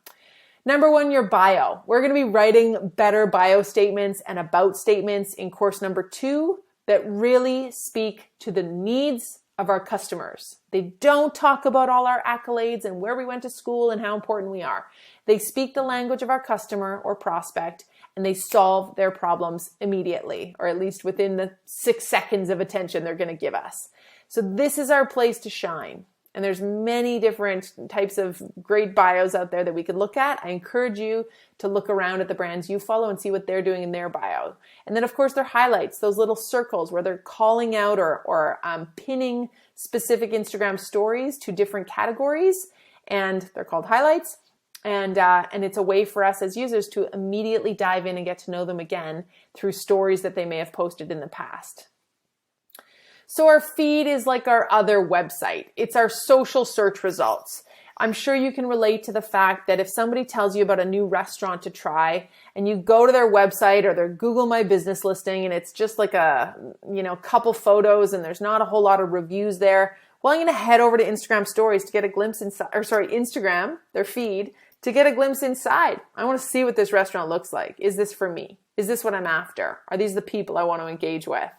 Number one, your bio. We're going to be writing better bio statements and about statements in course number 2 that really speak to the needs of our customers. They don't talk about all our accolades and where we went to school and how important we are. They speak the language of our customer or prospect, and they solve their problems immediately, or at least within the 6 seconds of attention they're going to give us. So this is our place to shine. And there's many different types of great bios out there that we could look at. I encourage you to look around at the brands you follow and see what they're doing in their bio. And then of course their highlights, those little circles where they're calling out or pinning specific Instagram stories to different categories, and they're called highlights. And it's a way for us as users to immediately dive in and get to know them again through stories that they may have posted in the past. So our feed is like our other website. It's our social search results. I'm sure you can relate to the fact that if somebody tells you about a new restaurant to try and you go to their website or their Google My Business listing and it's just like a, couple photos and there's not a whole lot of reviews there, well, I'm going to head over to Instagram stories to get a glimpse inside, Instagram, their feed, to get a glimpse inside. I want to see what this restaurant looks like. Is this for me? Is this what I'm after? Are these the people I want to engage with?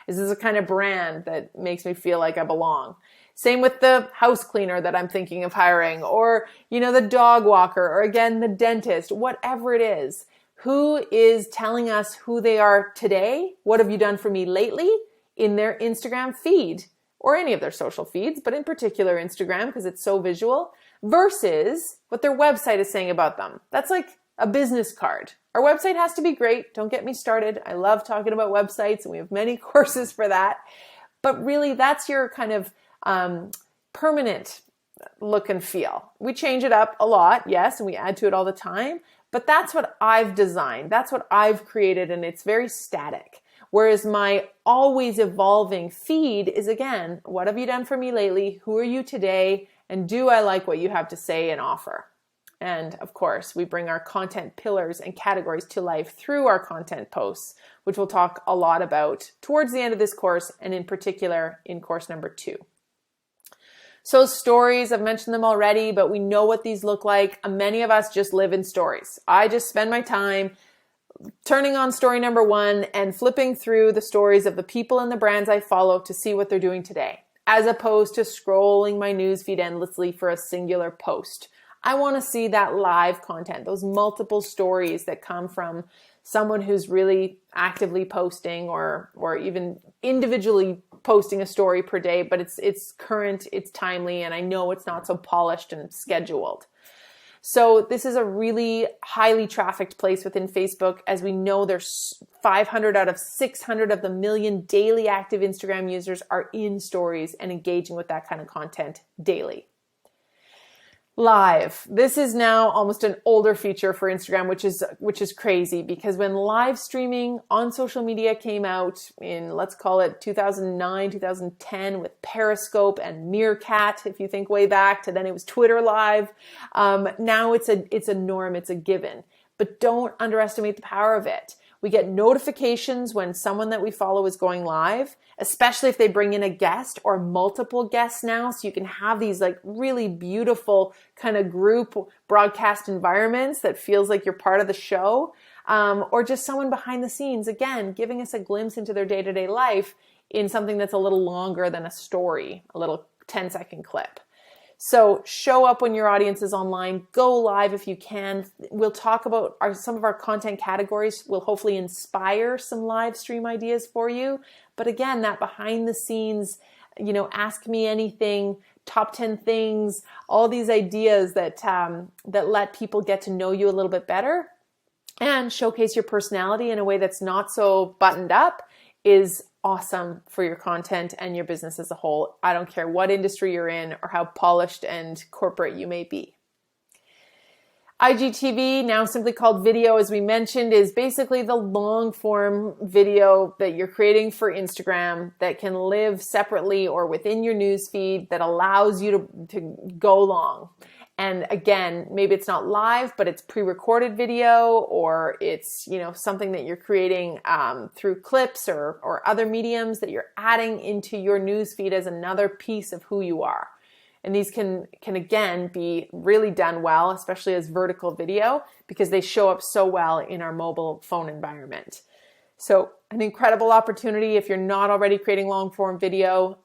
Is this a kind of brand that makes me feel like I belong? Same with the house cleaner that I'm thinking of hiring, or, the dog walker, or again, the dentist, whatever it is. Who is telling us who they are today? What have you done for me lately in their Instagram feed or any of their social feeds, but in particular Instagram because it's so visual, versus what their website is saying about them. That's like a business card. Our website has to be great. Don't get me started. I love talking about websites and we have many courses for that. But really that's your kind of permanent look and feel. We change it up a lot, yes, and we add to it all the time. But that's what I've designed. That's what I've created, and it's very static. Whereas my always evolving feed is, again, what have you done for me lately? Who are you today? And do I like what you have to say and offer? And of course, we bring our content pillars and categories to life through our content posts, which we'll talk a lot about towards the end of this course, and in particular in course number 2. So stories, I've mentioned them already, but we know what these look like. Many of us just live in stories. I just spend my time turning on story number 1 and flipping through the stories of the people and the brands I follow to see what they're doing today, as opposed to scrolling my newsfeed endlessly for a singular post. I want to see that live content, those multiple stories that come from someone who's really actively posting or even individually posting a story per day, but it's current, it's timely, and I know it's not so polished and scheduled. So this is a really highly trafficked place within Facebook. As we know, there's 500 out of 600 of the million daily active Instagram users are in stories and engaging with that kind of content daily. Live. This is now almost an older feature for Instagram, which is crazy, because when live streaming on social media came out in, let's call it 2009, 2010 with Periscope and Meerkat, if you think way back to then it was Twitter Live. Now it's a norm, it's a given, but don't underestimate the power of it. We get notifications when someone that we follow is going live, especially if they bring in a guest or multiple guests now. So you can have these like really beautiful kind of group broadcast environments that feels like you're part of the show, or just someone behind the scenes, again, giving us a glimpse into their day-to-day life in something that's a little longer than a story, a little 10-second clip. So show up when your audience is online, go live if you can. We'll talk about some of our content categories. We'll hopefully inspire some live stream ideas for you. But again, that behind the scenes, ask me anything, top 10 things, all these ideas that let people get to know you a little bit better and showcase your personality in a way that's not so buttoned up is awesome for your content and your business as a whole. I don't care what industry you're in or how polished and corporate you may be. IGTV, now simply called video, as we mentioned, is basically the long form video that you're creating for Instagram that can live separately or within your newsfeed that allows you to go long. And again, maybe it's not live, but it's pre-recorded video, or it's, something that you're creating through clips or other mediums that you're adding into your newsfeed as another piece of who you are. And these can again be really done well, especially as vertical video, because they show up so well in our mobile phone environment. So an incredible opportunity if you're not already creating long form video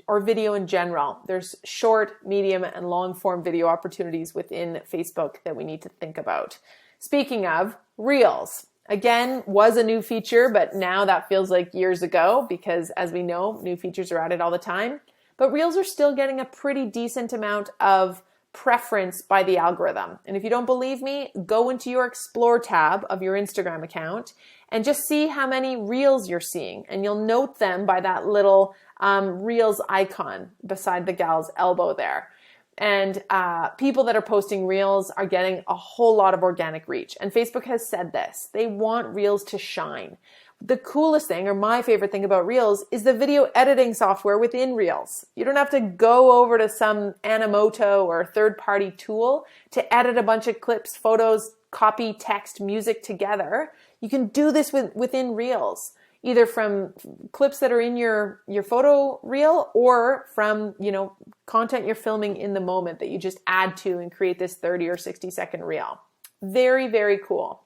or video in general. There's short, medium, and long form video opportunities within Facebook that we need to think about. Speaking of, Reels. Again, was a new feature, but now that feels like years ago because, as we know, new features are added all the time. But Reels are still getting a pretty decent amount of preference by the algorithm. And if you don't believe me, go into your Explore tab of your Instagram account and just see how many Reels you're seeing. And you'll note them by that little Reels icon beside the gal's elbow there. And people that are posting Reels are getting a whole lot of organic reach. And Facebook has said this. They want Reels to shine. The coolest thing, or my favorite thing about Reels, is the video editing software within Reels. You don't have to go over to some Animoto or third-party tool to edit a bunch of clips, photos, copy, text, music together. You can do this within Reels, either from clips that are in your photo reel or from, content you're filming in the moment that you just add to and create this 30 or 60-second reel. Very, very cool.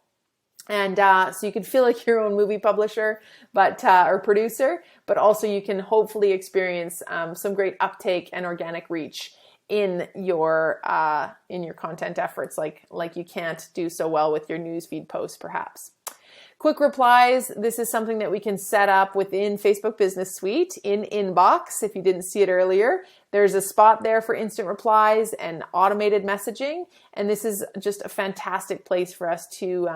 And so you can feel like your own movie publisher, or producer, but also you can hopefully experience some great uptake and organic reach in your content efforts, like you can't do so well with your newsfeed posts, perhaps. Quick replies. This is something that we can set up within Facebook Business Suite in Inbox. If you didn't see it earlier, there's a spot there for instant replies and automated messaging. And this is just a fantastic place for us to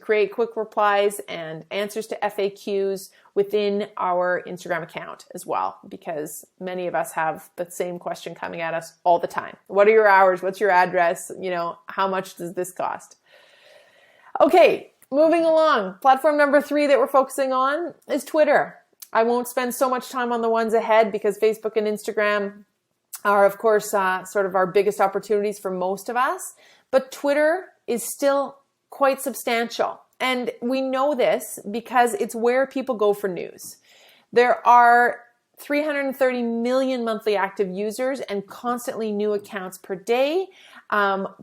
create quick replies and answers to FAQs within our Instagram account as well, because many of us have the same question coming at us all the time. What are your hours? What's your address? How much does this cost? Okay. Moving along, platform number 3 that we're focusing on is Twitter. I won't spend so much time on the ones ahead because Facebook and Instagram are, of course, sort of our biggest opportunities for most of us. But Twitter is still quite substantial. And we know this because it's where people go for news. There are 330 million monthly active users and constantly new accounts per day.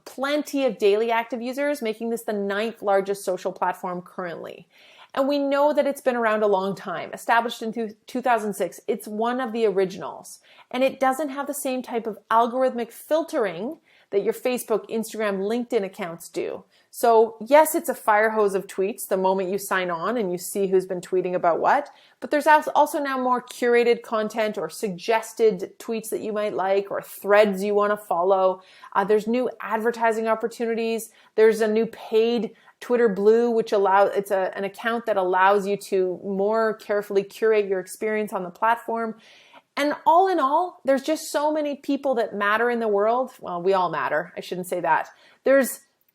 Plenty of daily active users, making this the 9th largest social platform currently. And we know that it's been around a long time, established in 2006. It's one of the originals. And it doesn't have the same type of algorithmic filtering that your Facebook, Instagram, LinkedIn accounts do. So yes, it's a fire hose of tweets the moment you sign on and you see who's been tweeting about what, but there's also now more curated content or suggested tweets that you might like or threads you want to follow. There's new advertising opportunities. There's a new paid Twitter Blue, which it's an account that allows you to more carefully curate your experience on the platform. And all in all, there's just so many people that matter in the world. Well, we all matter. I shouldn't say that.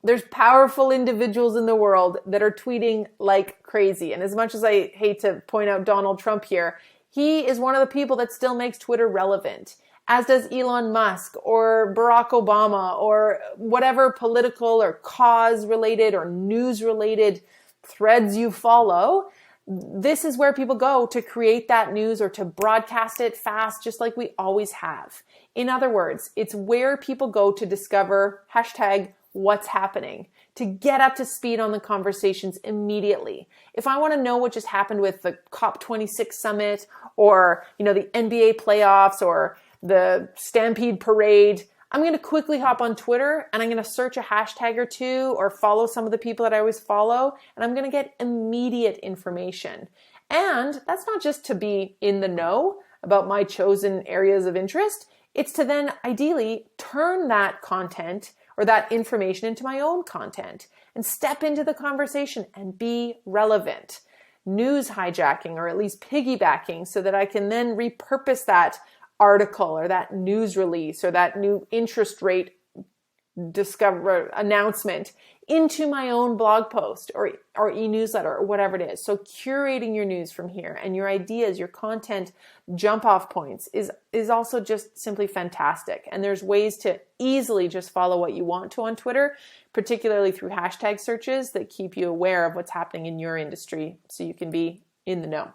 There's powerful individuals in the world that are tweeting like crazy. And as much as I hate to point out Donald Trump here, he is one of the people that still makes Twitter relevant, as does Elon Musk or Barack Obama or whatever political or cause related or news related threads you follow. This is where people go to create that news or to broadcast it fast, just like we always have. In other words, it's where people go to discover #what's happening, to get up to speed on the conversations immediately. If I want to know what just happened with the COP26 summit or, the NBA playoffs or the Stampede parade, I'm going to quickly hop on Twitter and I'm going to search a hashtag or two or follow some of the people that I always follow, and I'm going to get immediate information. And that's not just to be in the know about my chosen areas of interest. It's to then ideally turn that content or that information into my own content and step into the conversation and be relevant. News hijacking, or at least piggybacking, so that I can then repurpose that article or that news release or that new interest rate announcement into my own blog post or e-newsletter or whatever it is. So curating your news from here and your ideas, your content jump off points is also just simply fantastic. And there's ways to easily just follow what you want to on Twitter, particularly through hashtag searches that keep you aware of what's happening in your industry so you can be in the know.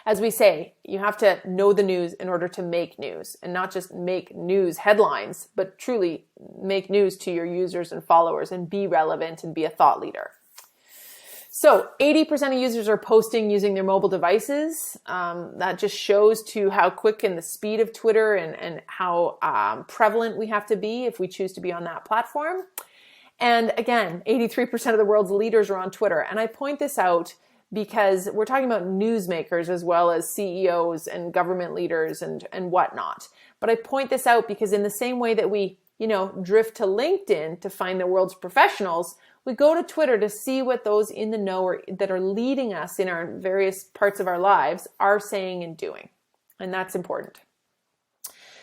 As we say, you have to know the news in order to make news, and not just make news headlines, but truly make news to your users and followers and be relevant and be a thought leader. So 80% of users are posting using their mobile devices. That just shows to how quick and the speed of Twitter and how prevalent we have to be if we choose to be on that platform. And again, 83% of the world's leaders are on Twitter. And I point this out because we're talking about newsmakers as well as CEOs and government leaders and whatnot. But I point this out because in the same way that we, drift to LinkedIn to find the world's professionals, we go to Twitter to see what those in the know or that are leading us in our various parts of our lives are saying and doing. And that's important.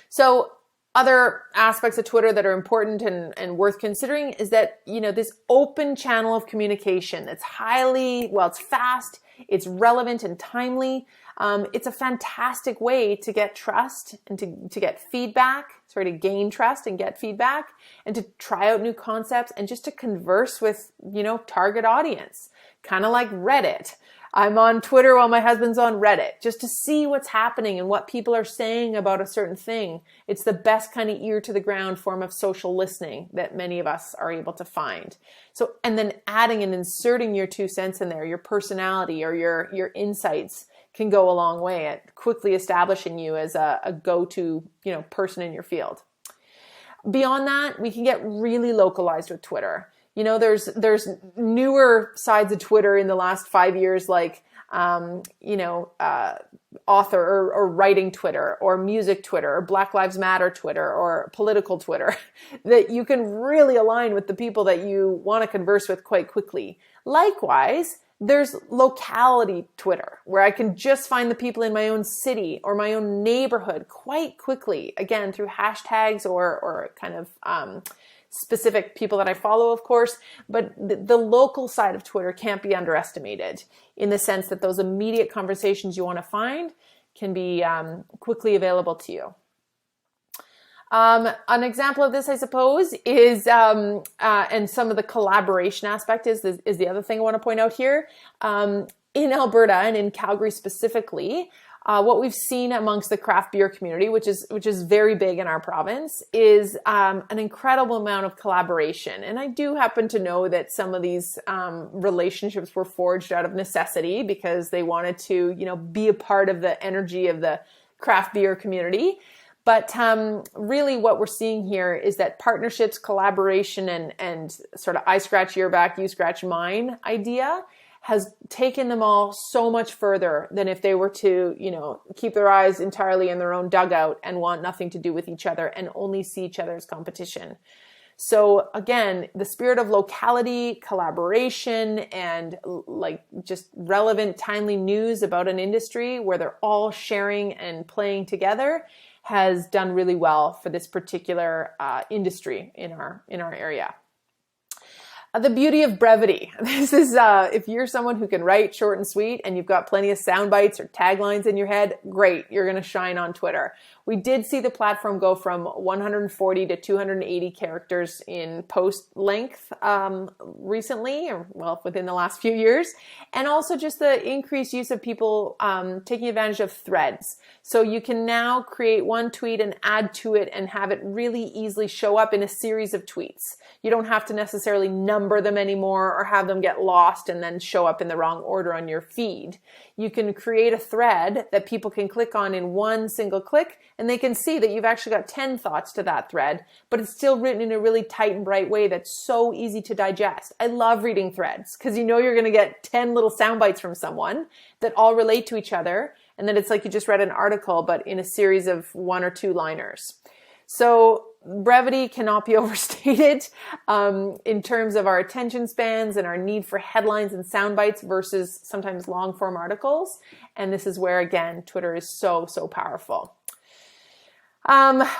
So other aspects of Twitter that are important and worth considering is that, this open channel of communication that's it's fast, it's relevant and timely. It's a fantastic way to get trust and to get feedback, to gain trust and get feedback and to try out new concepts and just to converse with, target audience, kind of like Reddit. I'm on Twitter while my husband's on Reddit just to see what's happening and what people are saying about a certain thing. It's the best kind of ear to the ground form of social listening that many of us are able to find. So, and then adding and inserting your 2 cents in there, your personality or your insights can go a long way at quickly establishing you as a go-to, person in your field. Beyond that, we can get really localized with Twitter. There's newer sides of Twitter in the last 5 years, like, author or writing Twitter or music Twitter or Black Lives Matter Twitter or political Twitter that you can really align with the people that you want to converse with quite quickly. Likewise, there's locality Twitter where I can just find the people in my own city or my own neighborhood quite quickly, again, through hashtags or kind of, specific people that I follow, of course, but the local side of Twitter can't be underestimated in the sense that those immediate conversations you want to find can be quickly available to you. An example of this, I suppose, is, and some of the collaboration aspect is the other thing I want to point out here. In Alberta and in Calgary specifically, what we've seen amongst the craft beer community, which is very big in our province, is an incredible amount of collaboration. And I do happen to know that some of these relationships were forged out of necessity because they wanted to, be a part of the energy of the craft beer community. But really what we're seeing here is that partnerships, collaboration, and sort of I scratch your back, you scratch mine idea has taken them all so much further than if they were to, keep their eyes entirely in their own dugout and want nothing to do with each other and only see each other as competition. So again, the spirit of locality, collaboration, and like just relevant, timely news about an industry where they're all sharing and playing together has done really well for this particular industry in our area. The beauty of brevity. This is, if you're someone who can write short and sweet and you've got plenty of sound bites or taglines in your head, great, you're going to shine on Twitter. We did see the platform go from 140 to 280 characters in post length recently, or well, within the last few years. And also just the increased use of people taking advantage of threads. So you can now create one tweet and add to it and have it really easily show up in a series of tweets. You don't have to necessarily number them anymore or have them get lost and then show up in the wrong order on your feed. You can create a thread that people can click on in one single click, and they can see that you've actually got 10 thoughts to that thread, but it's still written in a really tight and bright way that's so easy to digest. I love reading threads because you're going to get 10 little sound bites from someone that all relate to each other, and then it's like you just read an article, but in a series of 1 or 2 liners. So brevity cannot be overstated in terms of our attention spans and our need for headlines and sound bites versus sometimes long form articles. And this is where, again, Twitter is so, so powerful.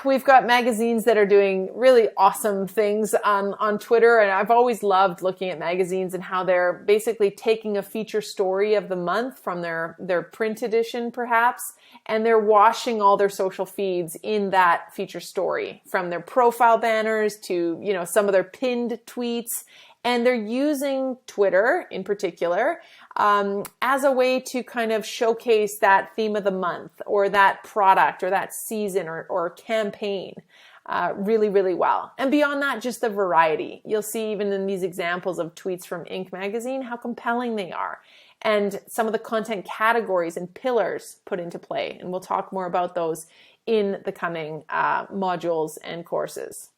We've got magazines that are doing really awesome things on Twitter. And I've always loved looking at magazines and how they're basically taking a feature story of the month from their print edition, perhaps, and they're washing all their social feeds in that feature story, from their profile banners to, some of their pinned tweets. And they're using Twitter in particular as a way to kind of showcase that theme of the month or that product or that season or campaign really, really well. And beyond that, just the variety. You'll see even in these examples of tweets from Inc. magazine, how compelling they are. And some of the content categories and pillars put into play. And we'll talk more about those in the coming modules and courses.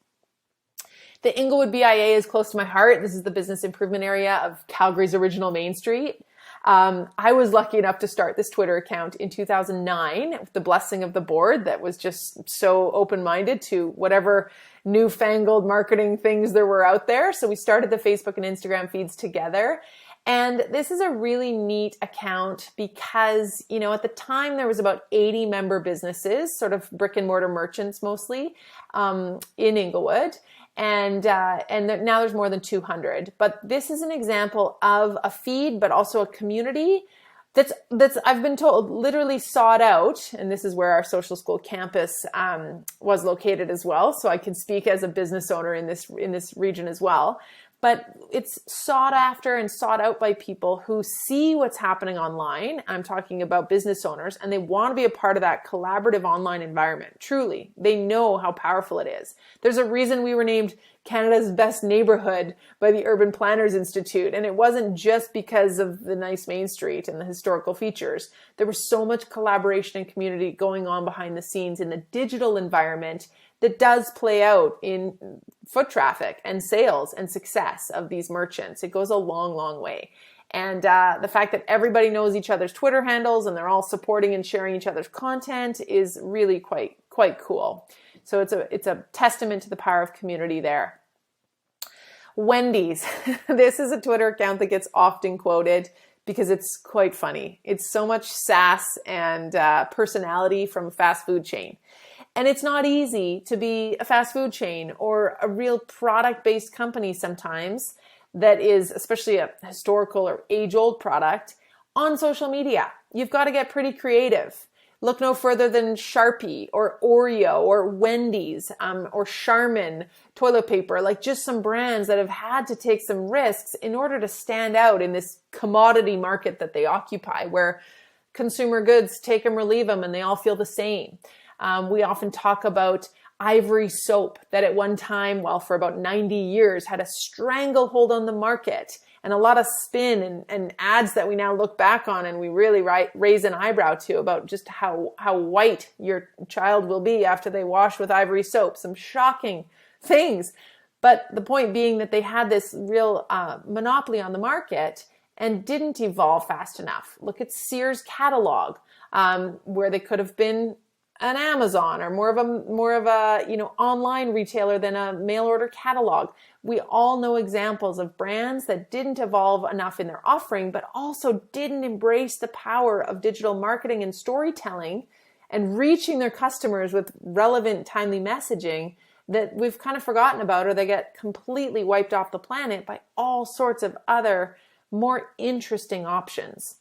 The Inglewood BIA is close to my heart. This is the business improvement area of Calgary's original Main Street. I was lucky enough to start this Twitter account in 2009 with the blessing of the board that was just so open-minded to whatever newfangled marketing things there were out there. So we started the Facebook and Instagram feeds together. And this is a really neat account because, at the time there was about 80 member businesses, sort of brick and mortar merchants mostly, in Inglewood. And now there's more than 200. But this is an example of a feed, but also a community that's I've been told literally sought out. And this is where our social school campus was located as well. So I can speak as a business owner in this region as well. But it's sought after and sought out by people who see what's happening online. I'm talking about business owners, and they want to be a part of that collaborative online environment. Truly, they know how powerful it is. There's a reason we were named Canada's best neighborhood by the Urban Planners Institute. And it wasn't just because of the nice Main Street and the historical features. There was so much collaboration and community going on behind the scenes in the digital environment that does play out in foot traffic and sales and success of these merchants. It goes a long, long way. And the fact that everybody knows each other's Twitter handles and they're all supporting and sharing each other's content is really quite cool. So it's a testament to the power of community there. Wendy's. This is a Twitter account that gets often quoted because it's quite funny. It's so much sass and personality from a fast food chain. And it's not easy to be a fast food chain or a real product-based company sometimes that is, especially a historical or age-old product, on social media. You've got to get pretty creative. Look no further than Sharpie or Oreo or Wendy's or Charmin toilet paper, like just some brands that have had to take some risks in order to stand out in this commodity market that they occupy, where consumer goods, take them or leave them, and they all feel the same. We often talk about Ivory soap that at one time, well, for about 90 years, had a stranglehold on the market. and a lot of spin and ads that we now look back on and we really raise an eyebrow to about just how white your child will be after they wash with Ivory soap. Some shocking things. But the point being that they had this real monopoly on the market and didn't evolve fast enough. Look at Sears catalog, where they could have been an Amazon or more of a online retailer than a mail order catalog. We all know examples of brands that didn't evolve enough in their offering, but also didn't embrace the power of digital marketing and storytelling and reaching their customers with relevant, timely messaging that we've kind of forgotten about, or they get completely wiped off the planet by all sorts of other more interesting options.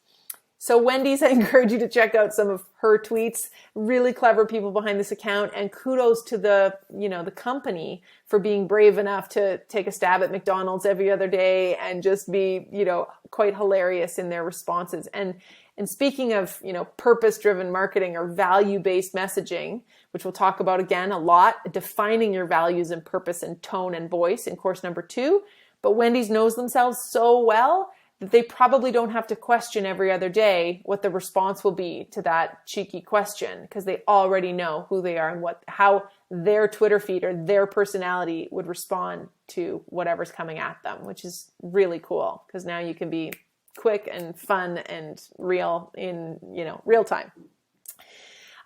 So Wendy's, I encourage you to check out some of her tweets. Really clever people behind this account, and kudos to the company for being brave enough to take a stab at McDonald's every other day and just be, quite hilarious in their responses. And speaking of, purpose-driven marketing or value-based messaging, which we'll talk about again a lot, defining your values and purpose and tone and voice in course number 2. But Wendy's knows themselves so well that they probably don't have to question every other day what the response will be to that cheeky question, because they already know who they are and how their Twitter feed or their personality would respond to whatever's coming at them, which is really cool because now you can be quick and fun and real in real time.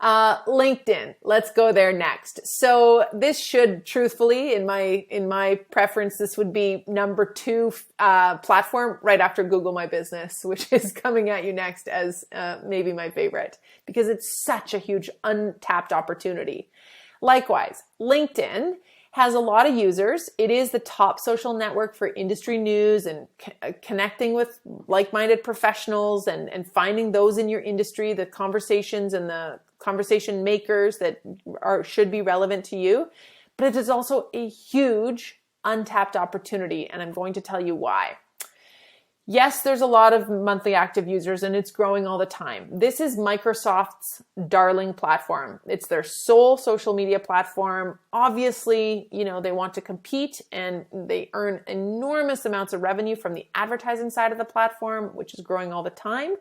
LinkedIn. Let's go there next. So this should, truthfully, in my preference, this would be number 2 platform right after Google My Business, which is coming at you next as maybe my favorite because it's such a huge untapped opportunity. Likewise, LinkedIn has a lot of users. It is the top social network for industry news and connecting with like-minded professionals and finding those in your industry, the conversations and the conversation makers that should be relevant to you. But it is also a huge untapped opportunity, and I'm going to tell you why. Yes, there's a lot of monthly active users and it's growing all the time. This is Microsoft's darling platform. It's their sole social media platform. Obviously, they want to compete and they earn enormous amounts of revenue from the advertising side of the platform, which is growing all the time.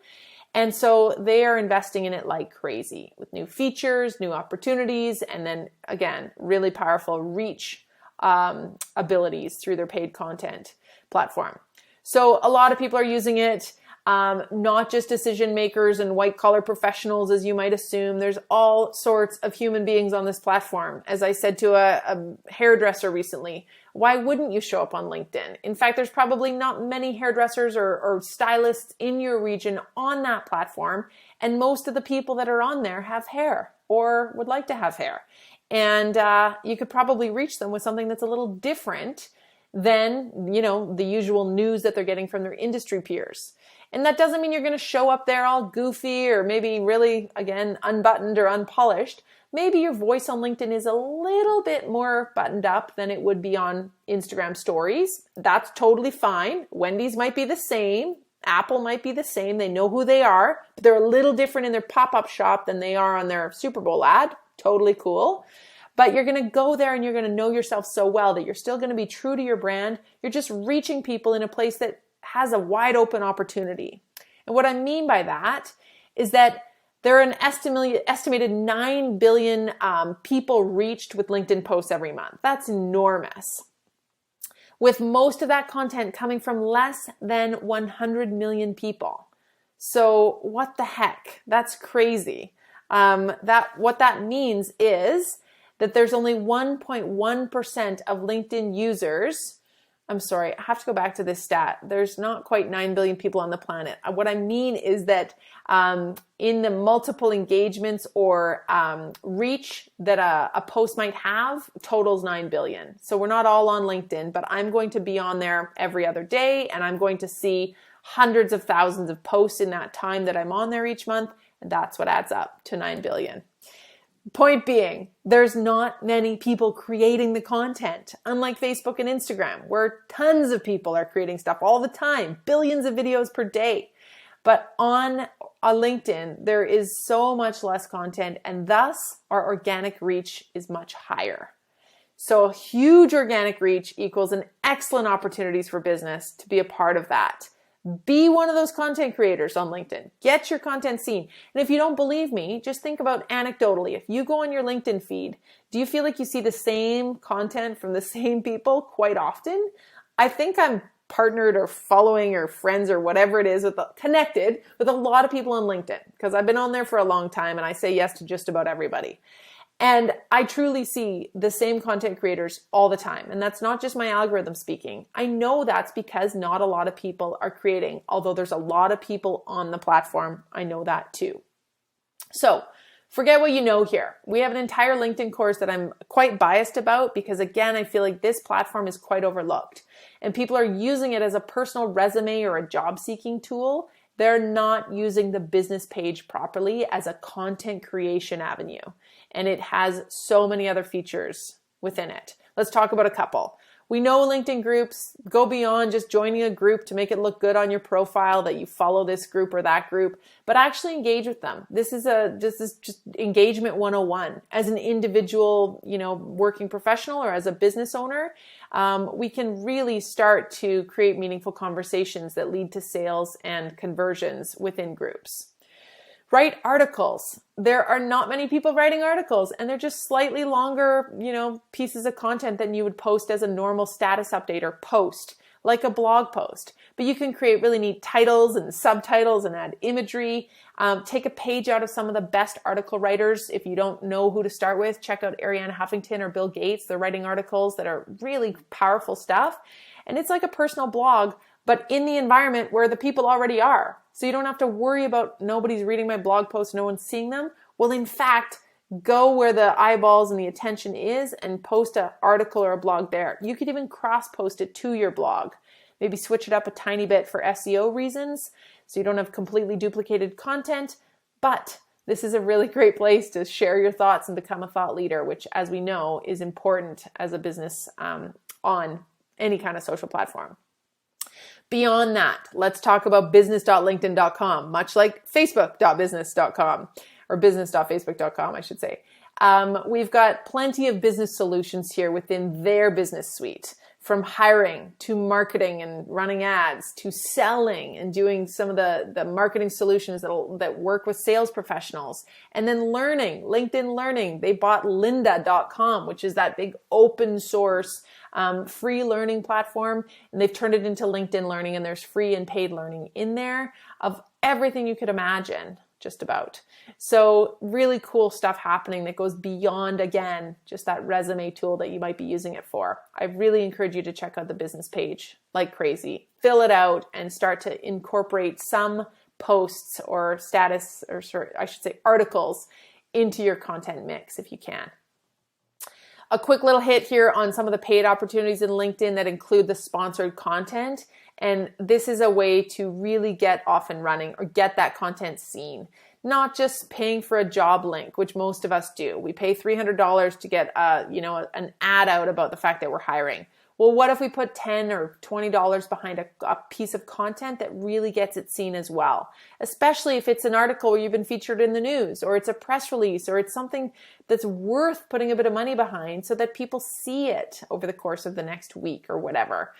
And so they are investing in it like crazy with new features, new opportunities, and then again, really powerful reach abilities through their paid content platform. So a lot of people are using it, not just decision makers and white collar professionals, as you might assume. There's all sorts of human beings on this platform. As I said to a hairdresser recently, why wouldn't you show up on LinkedIn? In fact, there's probably not many hairdressers or stylists in your region on that platform. And most of the people that are on there have hair or would like to have hair. And you could probably reach them with something that's a little different than, the usual news that they're getting from their industry peers. And that doesn't mean you're going to show up there all goofy or maybe really, again, unbuttoned or unpolished. Maybe your voice on LinkedIn is a little bit more buttoned up than it would be on Instagram stories. That's totally fine. Wendy's might be the same. Apple might be the same. They know who they are, but they're a little different in their pop-up shop than they are on their Super Bowl ad. Totally cool. But you're going to go there and you're going to know yourself so well that you're still going to be true to your brand. You're just reaching people in a place that has a wide open opportunity. And what I mean by that is that there are an estimated 9 billion people reached with LinkedIn posts every month. That's enormous. With most of that content coming from less than 100 million people. So what the heck? That's crazy. What that means is that there's only 1.1% of LinkedIn users. I'm sorry, I have to go back to this stat. There's not quite 9 billion people on the planet. What I mean is that in the multiple engagements or reach that a post might have, totals 9 billion. So we're not all on LinkedIn, but I'm going to be on there every other day and I'm going to see hundreds of thousands of posts in that time that I'm on there each month. And that's what adds up to 9 billion. Point being, there's not many people creating the content, unlike Facebook and Instagram, where tons of people are creating stuff all the time, billions of videos per day. But on LinkedIn, there is so much less content, and thus our organic reach is much higher. So huge organic reach equals an excellent opportunities for business to be a part of that. Be one of those content creators on LinkedIn. Get your content seen. And if you don't believe me, just think about anecdotally. If you go on your LinkedIn feed, do you feel like you see the same content from the same people quite often? I think I'm partnered or following or friends or whatever it is connected with a lot of people on LinkedIn because I've been on there for a long time and I say yes to just about everybody. And I truly see the same content creators all the time. And that's not just my algorithm speaking. I know that's because not a lot of people are creating, although there's a lot of people on the platform. I know that too. So forget what you know here. We have an entire LinkedIn course that I'm quite biased about because again, I feel like this platform is quite overlooked and people are using it as a personal resume or a job seeking tool. They're not using the business page properly as a content creation avenue. And it has so many other features within it. Let's talk about a couple. We know LinkedIn groups go beyond just joining a group to make it look good on your profile that you follow this group or that group, but actually engage with them. This is just engagement 101. As an individual, working professional or as a business owner, we can really start to create meaningful conversations that lead to sales and conversions within groups. Write articles. There are not many people writing articles and they're just slightly longer, pieces of content than you would post as a normal status update or post, like a blog post. But you can create really neat titles and subtitles and add imagery. Take a page out of some of the best article writers. If you don't know who to start with, check out Arianna Huffington or Bill Gates. They're writing articles that are really powerful stuff. And it's like a personal blog, but in the environment where the people already are. So you don't have to worry about nobody's reading my blog post, no one's seeing them. Well, in fact, go where the eyeballs and the attention is and post an article or a blog there. You could even cross-post it to your blog. Maybe switch it up a tiny bit for SEO reasons so you don't have completely duplicated content. But this is a really great place to share your thoughts and become a thought leader, which, as we know, is important as a business on any kind of social platform. Beyond that, let's talk about business.linkedin.com, much like facebook.business.com or business.facebook.com, I should say. We've got plenty of business solutions here within their business suite, from hiring to marketing and running ads to selling and doing some of the marketing solutions that work with sales professionals. And then learning, LinkedIn Learning. They bought lynda.com, which is that big open source free learning platform, and they've turned it into LinkedIn Learning, and there's free and paid learning in there of everything you could imagine, just about. So really cool stuff happening that goes beyond, again, just that resume tool that you might be using it for. I really encourage you to check out the business page like crazy. Fill it out and start to incorporate some posts or status, or I should say articles, into your content mix if you can. A quick little hit here on some of the paid opportunities in LinkedIn that include the sponsored content. And this is a way to really get off and running or get that content seen. Not just paying for a job link, which most of us do. We pay $300 to get an ad out about the fact that we're hiring. Well, what if we put $10 or $20 behind a piece of content that really gets it seen as well? Especially if it's an article where you've been featured in the news, or it's a press release, or it's something that's worth putting a bit of money behind so that people see it over the course of the next week or whatever.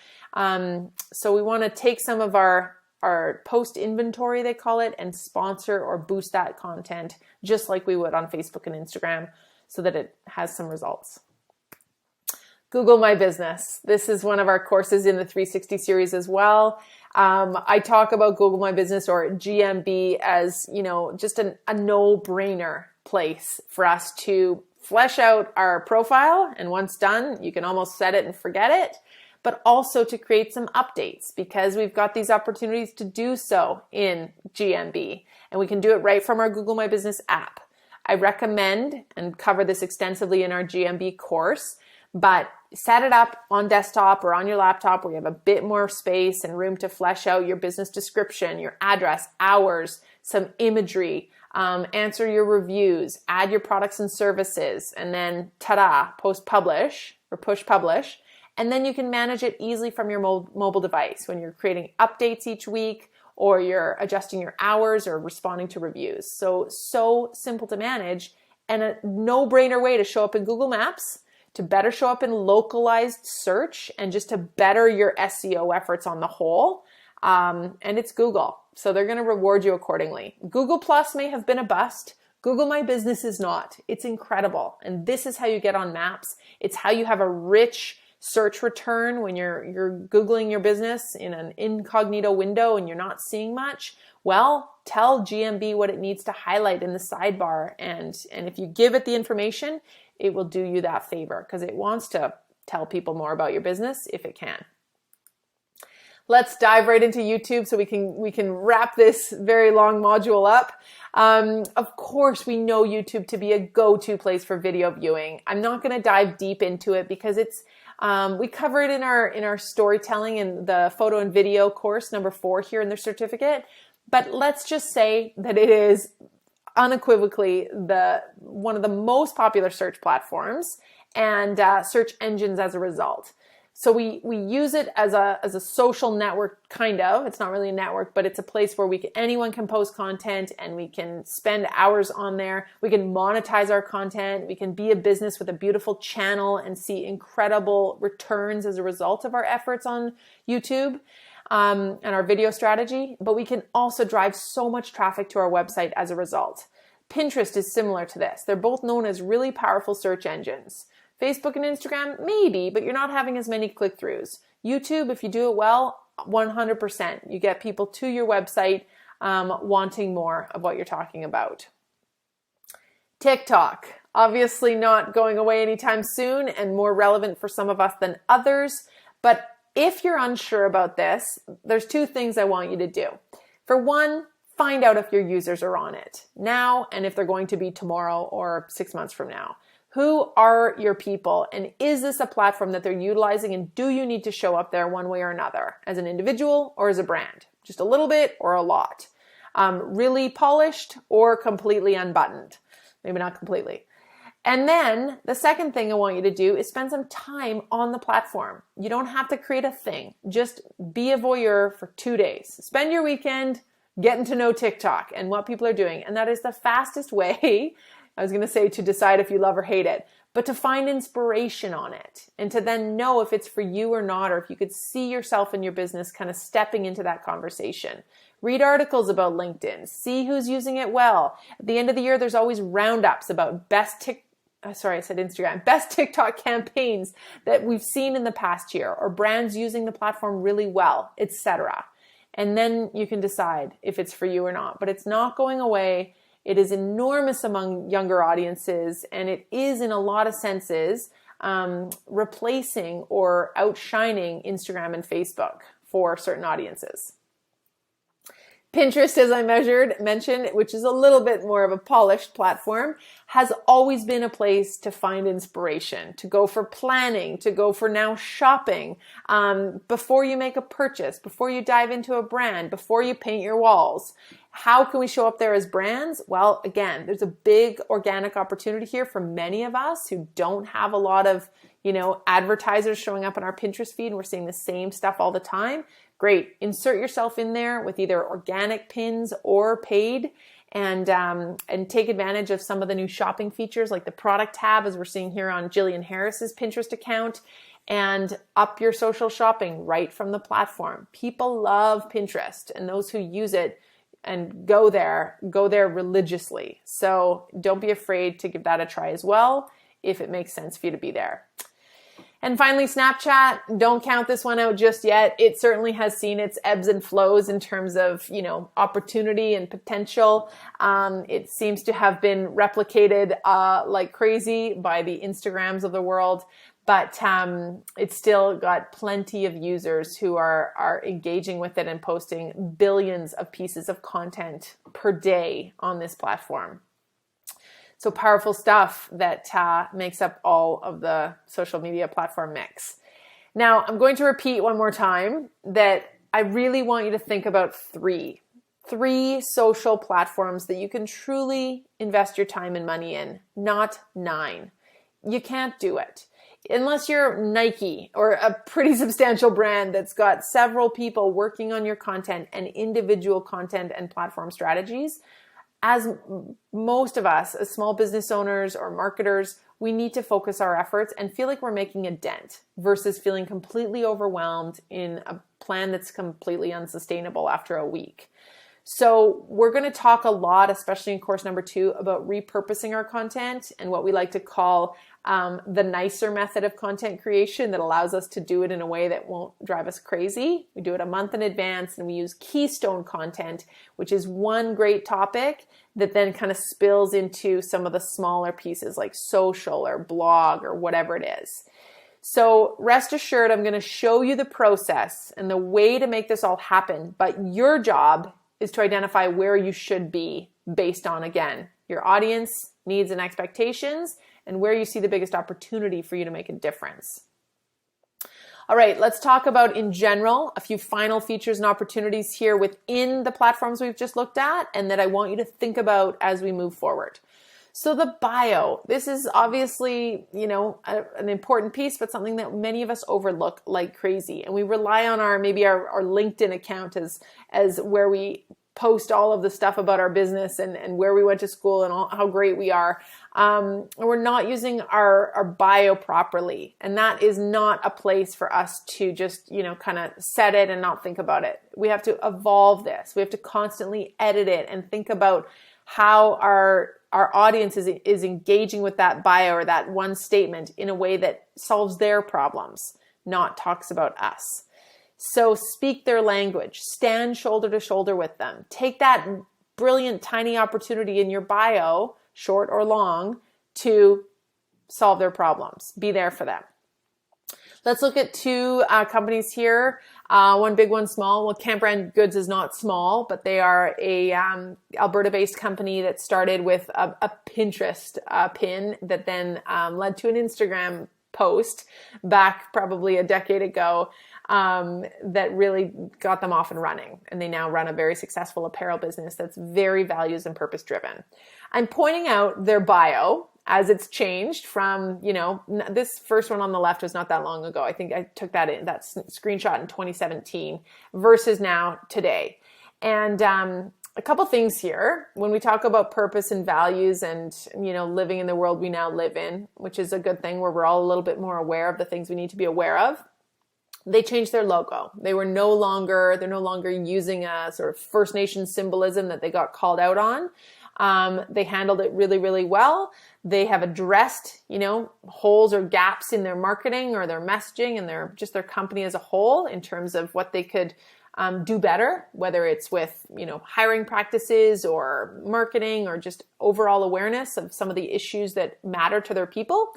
So we want to take some of our post inventory, they call it, and sponsor or boost that content just like we would on Facebook and Instagram so that it has some results. Google My Business. This is one of our courses in the 360 series as well. I talk about Google My Business, or GMB, as, just a no-brainer place for us to flesh out our profile. And once done, you can almost set it and forget it, but also to create some updates because we've got these opportunities to do so in GMB, and we can do it right from our Google My Business app. I recommend and cover this extensively in our GMB course, but set it up on desktop or on your laptop where you have a bit more space and room to flesh out your business description, your address, hours, some imagery, answer your reviews, add your products and services, and then ta-da, post publish or push publish. And then you can manage it easily from your mobile device when you're creating updates each week, or you're adjusting your hours or responding to reviews. So simple to manage and a no-brainer way to show up in Google Maps, to better show up in localized search and just to better your SEO efforts on the whole. And it's Google. So they're going to reward you accordingly. Google Plus may have been a bust. Google My Business is not. It's incredible. And this is how you get on maps. It's how you have a rich search return when you're Googling your business in an incognito window and you're not seeing much. Well, tell GMB what it needs to highlight in the sidebar. And if you give it the information, it will do you that favor because it wants to tell people more about your business if it can. Let's dive right into YouTube so we can wrap this very long module up. Of course, we know YouTube to be a go-to place for video viewing. I'm not going to dive deep into it because it's we cover it in our storytelling in the photo and video course, number 4 here in the certificate. But let's just say that it is unequivocally one of the most popular search platforms and search engines as a result. So we use it as a social network, kind of. It's not really a network, but it's a place where anyone can post content and we can spend hours on there. We can monetize our content. We can be a business with a beautiful channel and see incredible returns as a result of our efforts on YouTube and our video strategy. But we can also drive so much traffic to our website as a result. Pinterest is similar to this. They're both known as really powerful search engines. Facebook and Instagram, maybe, but you're not having as many click-throughs. YouTube, if you do it well, 100%. You get people to your website wanting more of what you're talking about. TikTok, obviously not going away anytime soon and more relevant for some of us than others. But if you're unsure about this, there's 2 things I want you to do. For one, find out if your users are on it now and if they're going to be tomorrow or 6 months from now. Who are your people? And is this a platform that they're utilizing? And do you need to show up there one way or another as an individual or as a brand? Just a little bit or a lot? Really polished or completely unbuttoned? Maybe not completely. And then the second thing I want you to do is spend some time on the platform. You don't have to create a thing. Just be a voyeur for 2 days. Spend your weekend getting to know TikTok and what people are doing. And that is the fastest way, I was going to say, to decide if you love or hate it, but to find inspiration on it and to then know if it's for you or not, or if you could see yourself in your business kind of stepping into that conversation. Read articles about LinkedIn, see who's using it well. At the end of the year, there's always roundups about best TikTok campaigns that we've seen in the past year, or brands using the platform really well, etc. And then you can decide if it's for you or not, but it's not going away. It is enormous among younger audiences, and it is, in a lot of senses, replacing or outshining Instagram and Facebook for certain audiences. Pinterest, as I mentioned, which is a little bit more of a polished platform, has always been a place to find inspiration, to go for planning, to go for now shopping, before you make a purchase, before you dive into a brand, before you paint your walls. How can we show up there as brands? Well, again, there's a big organic opportunity here for many of us who don't have a lot of, advertisers showing up on our Pinterest feed, and we're seeing the same stuff all the time. Great. Insert yourself in there with either organic pins or paid, and take advantage of some of the new shopping features like the product tab, as we're seeing here on Jillian Harris's Pinterest account, and up your social shopping right from the platform. People love Pinterest, and those who use it and go there religiously. So don't be afraid to give that a try as well if it makes sense for you to be there. And finally, Snapchat, don't count this one out just yet. It certainly has seen its ebbs and flows in terms of, opportunity and potential. It seems to have been replicated like crazy by the Instagrams of the world, but it's still got plenty of users who are engaging with it and posting billions of pieces of content per day on this platform. So powerful stuff that makes up all of the social media platform mix. Now, I'm going to repeat one more time that I really want you to think about three social platforms that you can truly invest your time and money in, not 9. You can't do it. Unless you're Nike or a pretty substantial brand that's got several people working on your content and individual content and platform strategies, as most of us, as small business owners or marketers, we need to focus our efforts and feel like we're making a dent versus feeling completely overwhelmed in a plan that's completely unsustainable after a week. So we're going to talk a lot, especially in course number 2, about repurposing our content and what we like to call the nicer method of content creation that allows us to do it in a way that won't drive us crazy. We do it a month in advance, and we use keystone content, which is one great topic that then kind of spills into some of the smaller pieces like social or blog or whatever it is. So rest assured, I'm going to show you the process and the way to make this all happen, but your job is to identify where you should be based on, again, your audience needs and expectations and where you see the biggest opportunity for you to make a difference. All right, let's talk about, in general, a few final features and opportunities here within the platforms we've just looked at and that I want you to think about as we move forward. So the bio, this is obviously, an important piece, but something that many of us overlook like crazy. And we rely on our LinkedIn account as where we post all of the stuff about our business and where we went to school and how great we are. We're not using our bio properly. And that is not a place for us to just, kind of set it and not think about it. We have to evolve this. We have to constantly edit it and think about how our audience is engaging with that bio or that one statement in a way that solves their problems, not talks about us. So speak their language, stand shoulder to shoulder with them. Take that brilliant, tiny opportunity in your bio, short or long, to solve their problems. Be there for them. Let's look at 2 companies here. One big, one small. Well, Camp Brand Goods is not small, but they are a Alberta-based company that started with a Pinterest pin that then led to an Instagram post back probably a decade ago that really got them off and running. And they now run a very successful apparel business that's very values and purpose driven. I'm pointing out their bio as it's changed from, this first one on the left was not that long ago. I think I took that screenshot in 2017 versus now today. And a couple things here when we talk about purpose and values and, living in the world we now live in, which is a good thing where we're all a little bit more aware of the things we need to be aware of. They changed their logo. They're no longer using a sort of First Nation symbolism that they got called out on. They handled it really, really well. They have addressed, holes or gaps in their marketing or their messaging and their company as a whole in terms of what they could do better, whether it's with, hiring practices or marketing or just overall awareness of some of the issues that matter to their people.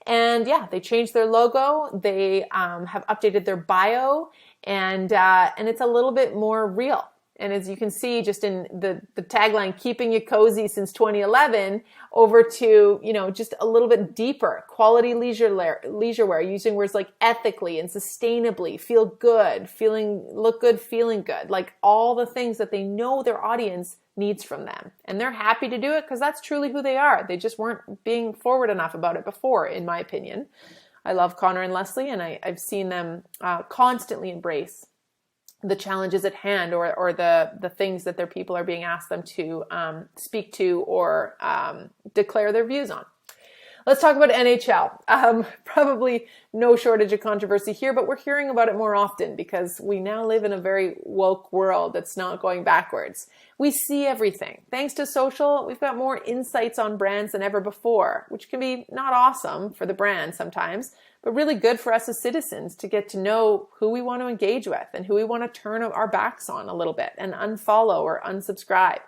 And they changed their logo. They have updated their bio and it's a little bit more real. And as you can see, just in the tagline, keeping you cozy since 2011, over to, just a little bit deeper, quality leisurewear, using words like ethically and sustainably, feel good, look good, feeling good, like all the things that they know their audience needs from them. And they're happy to do it because that's truly who they are. They just weren't being forward enough about it before, in my opinion. I love Connor and Leslie, and I've seen them constantly embrace the challenges at hand or the things that their people are being asked them to speak to or declare their views on. Let's talk about NHL. Probably no shortage of controversy here, but we're hearing about it more often because we now live in a very woke world that's not going backwards. We see everything. Thanks to social, we've got more insights on brands than ever before, which can be not awesome for the brand sometimes, but really good for us as citizens to get to know who we want to engage with and who we want to turn our backs on a little bit and unfollow or unsubscribe.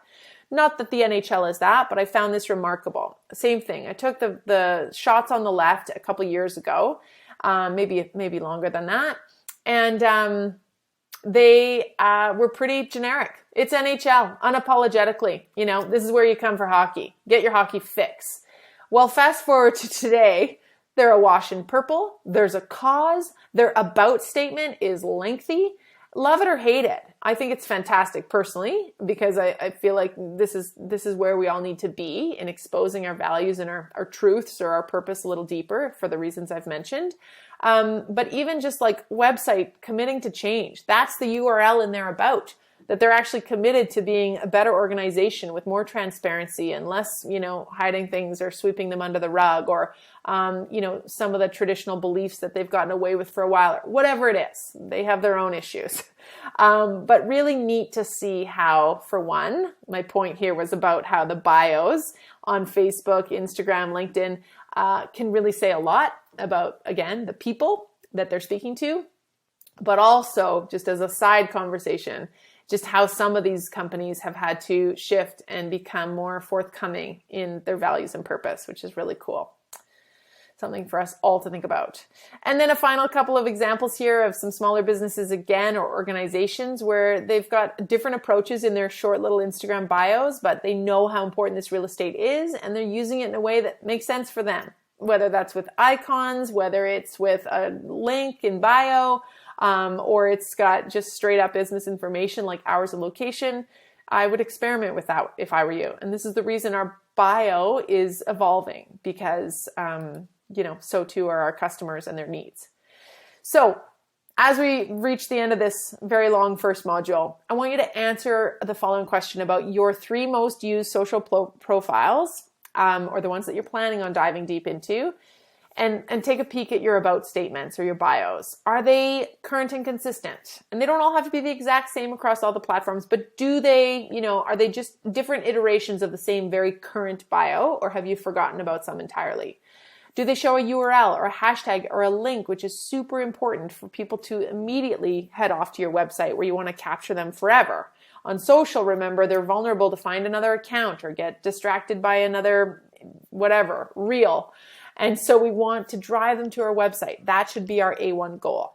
Not that the NHL is that, but I found this remarkable. Same thing. I took the shots on the left a couple years ago, maybe longer than that. And they were pretty generic. It's NHL, unapologetically. This is where you come for hockey. Get your hockey fix. Well, fast forward to today. They're awash in purple. There's a cause. Their about statement is lengthy. Love it or hate it. I think it's fantastic personally because I feel like this is where we all need to be in exposing our values and our truths or our purpose a little deeper for the reasons I've mentioned. But even just like website committing to change, that's the URL in their about. that they're actually committed to being a better organization with more transparency and less, hiding things or sweeping them under the rug, or, some of the traditional beliefs that they've gotten away with for a while, or whatever it is. They have their own issues. But really neat to see how, for one, my point here was about how the bios on Facebook, Instagram, LinkedIn can really say a lot about, again, the people that they're speaking to, but also, just as a side conversation, just how some of these companies have had to shift and become more forthcoming in their values and purpose, which is really cool. Something for us all to think about. And then a final couple of examples here of some smaller businesses again, or organizations where they've got different approaches in their short little Instagram bios, but they know how important this real estate is, and they're using it in a way that makes sense for them. Whether that's with icons, whether it's with a link in bio, or it's got just straight up business information like hours and location, I would experiment with that if I were you. And this is the reason our bio is evolving, because so too are our customers and their needs. So as we reach the end of this very long first module, I want you to answer the following question about your 3 most used social profiles, or the ones that you're planning on diving deep into, and take a peek at your about statements or your bios. Are they current and consistent? And they don't all have to be the exact same across all the platforms, but do they, are they just different iterations of the same very current bio, or have you forgotten about some entirely? Do they show a URL or a hashtag or a link, which is super important for people to immediately head off to your website where you want to capture them forever? On social, remember, they're vulnerable to find another account or get distracted by another whatever, reel. And so we want to drive them to our website. That should be our A1 goal.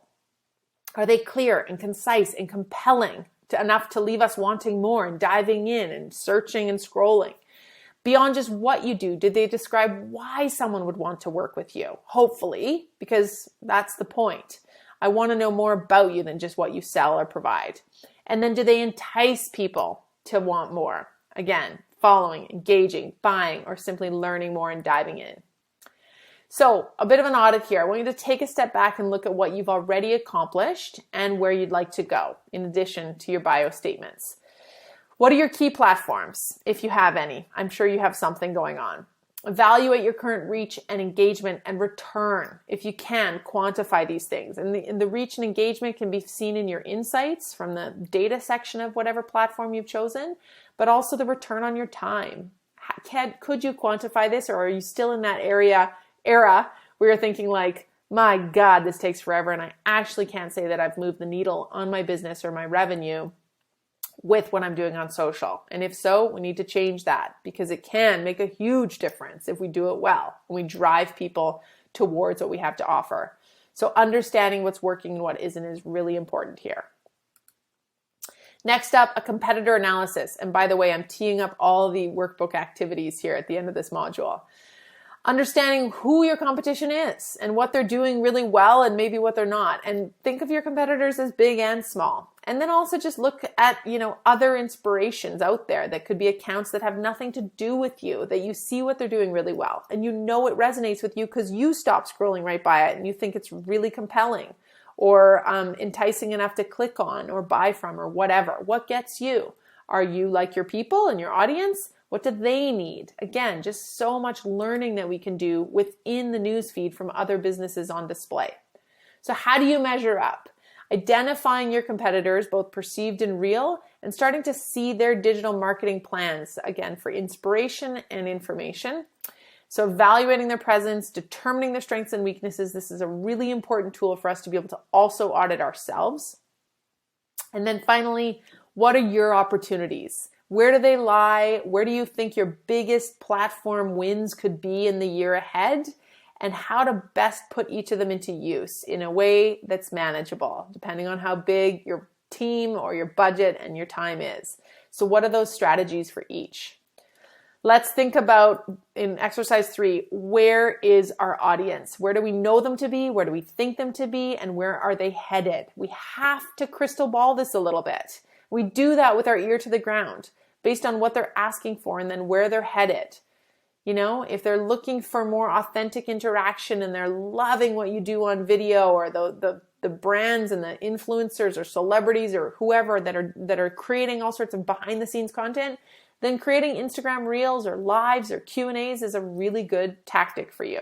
Are they clear and concise and compelling enough to leave us wanting more and diving in and searching and scrolling? Beyond just what you do, did they describe why someone would want to work with you? Hopefully, because that's the point. I want to know more about you than just what you sell or provide. And then do they entice people to want more? Again, following, engaging, buying, or simply learning more and diving in. So a bit of an audit here. I want you to take a step back and look at what you've already accomplished and where you'd like to go, in addition to your bio statements. What are your key platforms, if you have any? I'm sure you have something going on. Evaluate your current reach and engagement and return. If you can, quantify these things. And the reach and engagement can be seen in your insights from the data section of whatever platform you've chosen, but also the return on your time. Could you quantify this, or are you still in that era where you're thinking like, my God, this takes forever, and I actually can't say that I've moved the needle on my business or my revenue with what I'm doing on social? And if so, we need to change that, because it can make a huge difference if we do it well and we drive people towards what we have to offer. So understanding what's working and what isn't is really important here. Next up, a competitor analysis. And by the way, I'm teeing up all the workbook activities here at the end of this module. Understanding who your competition is and what they're doing really well and maybe what they're not. And think of your competitors as big and small. And then also just look at, other inspirations out there that could be accounts that have nothing to do with you, that you see what they're doing really well. And it resonates with you because you stop scrolling right by it and you think it's really compelling or enticing enough to click on or buy from or whatever. What gets you? Are you like your people and your audience? What do they need? Again, just so much learning that we can do within the newsfeed from other businesses on display. So how do you measure up? Identifying your competitors, both perceived and real, and starting to see their digital marketing plans, again, for inspiration and information. So evaluating their presence, determining their strengths and weaknesses. This is a really important tool for us to be able to also audit ourselves. And then finally, what are your opportunities? Where do they lie? Where do you think your biggest platform wins could be in the year ahead? And how to best put each of them into use in a way that's manageable, depending on how big your team or your budget and your time is. So what are those strategies for each? Let's think about, in exercise 3, where is our audience? Where do we know them to be? Where do we think them to be? And where are they headed? We have to crystal ball this a little bit. We do that with our ear to the ground based on what they're asking for and then where they're headed. If they're looking for more authentic interaction and they're loving what you do on video or the the brands and the influencers or celebrities or whoever that are creating all sorts of behind the scenes content, then creating Instagram Reels or lives or Q&As is a really good tactic for you.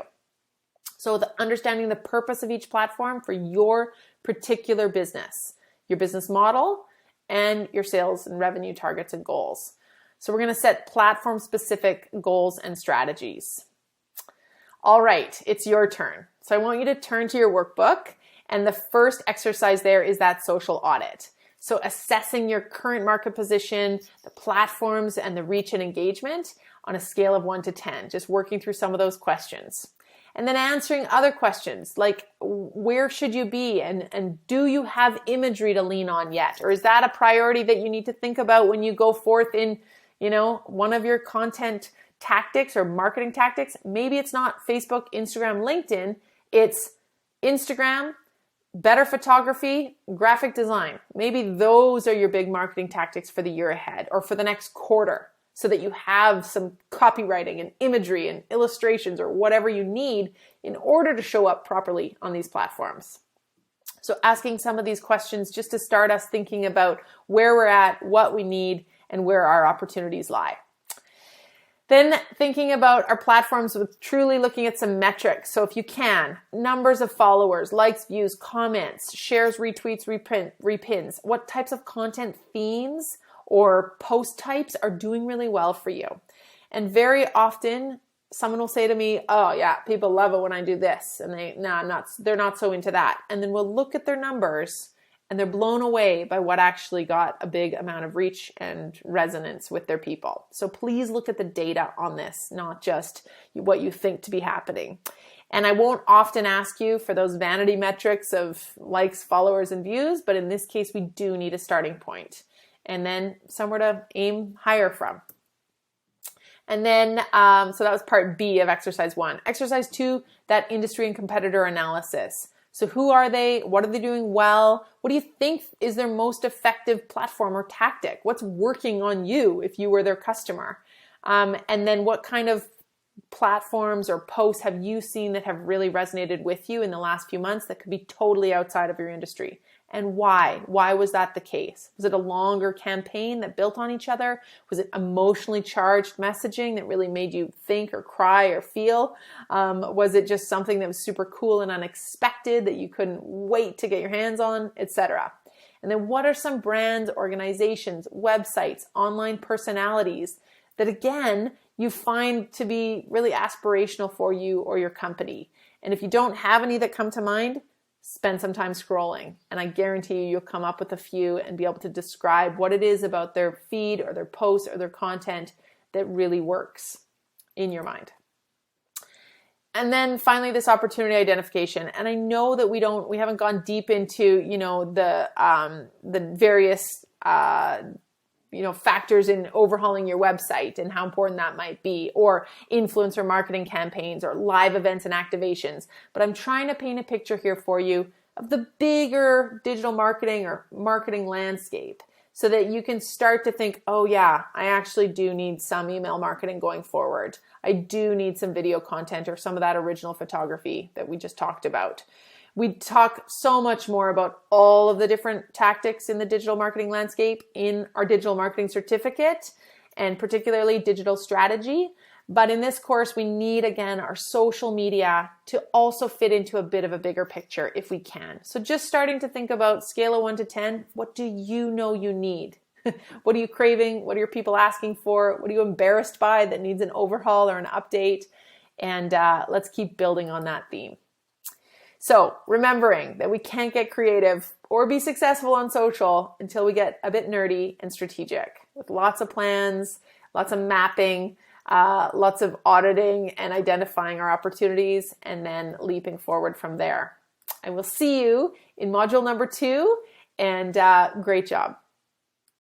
So understanding the purpose of each platform for your particular business, your business model, and your sales and revenue targets and goals. So we're going to set platform specific goals and strategies. All right, it's your turn. So I want you to turn to your workbook, and the first exercise there is that social audit. So assessing your current market position, the platforms, and the reach and engagement on a scale of 1 to 10, just working through some of those questions. And then answering other questions like where should you be and do you have imagery to lean on yet? Or is that a priority that you need to think about when you go forth in, one of your content tactics or marketing tactics? Maybe it's not Facebook, Instagram, LinkedIn. It's Instagram, better photography, graphic design. Maybe those are your big marketing tactics for the year ahead or for the next quarter, so that you have some copywriting and imagery and illustrations or whatever you need in order to show up properly on these platforms. So asking some of these questions just to start us thinking about where we're at, what we need, and where our opportunities lie. Then thinking about our platforms with truly looking at some metrics. So if you can, numbers of followers, likes, views, comments, shares, retweets, repins, what types of content themes or post types are doing really well for you. And very often someone will say to me, oh yeah, people love it when I do this. And they're not so into that. And then we'll look at their numbers and they're blown away by what actually got a big amount of reach and resonance with their people. So please look at the data on this, not just what you think to be happening. And I won't often ask you for those vanity metrics of likes, followers, and views, but in this case, we do need a starting point. And then somewhere to aim higher from. And then, so that was part B of exercise 1. Exercise 2, that industry and competitor analysis. So who are they? What are they doing well? What do you think is their most effective platform or tactic? What's working on you if you were their customer? And then what kind of platforms or posts have you seen that have really resonated with you in the last few months that could be totally outside of your industry? And why? Why was that the case? Was it a longer campaign that built on each other? Was it emotionally charged messaging that really made you think or cry or feel? Was it just something that was super cool and unexpected that you couldn't wait to get your hands on, etc.? And then what are some brands, organizations, websites, online personalities that, again, you find to be really aspirational for you or your company? And if you don't have any that come to mind, spend some time scrolling, and I guarantee you'll come up with a few and be able to describe what it is about their feed or their posts or their content that really works in your mind. And then finally, this opportunity identification. And I know that we haven't gone deep into, the various, factors in overhauling your website and how important that might be, or influencer marketing campaigns or live events and activations. But I'm trying to paint a picture here for you of the bigger digital marketing or marketing landscape so that you can start to think, oh yeah, I actually do need some email marketing going forward. I do need some video content or some of that original photography that we just talked about. We talk so much more about all of the different tactics in the digital marketing landscape in our digital marketing certificate, and particularly digital strategy. But in this course, we need, again, our social media to also fit into a bit of a bigger picture if we can. So just starting to think about scale of 1 to 10, what do you know you need? What are you craving? What are your people asking for? What are you embarrassed by that needs an overhaul or an update? And let's keep building on that theme. So remembering that we can't get creative or be successful on social until we get a bit nerdy and strategic with lots of plans, lots of mapping, lots of auditing and identifying our opportunities, and then leaping forward from there. I will see you in module number 2, and great job.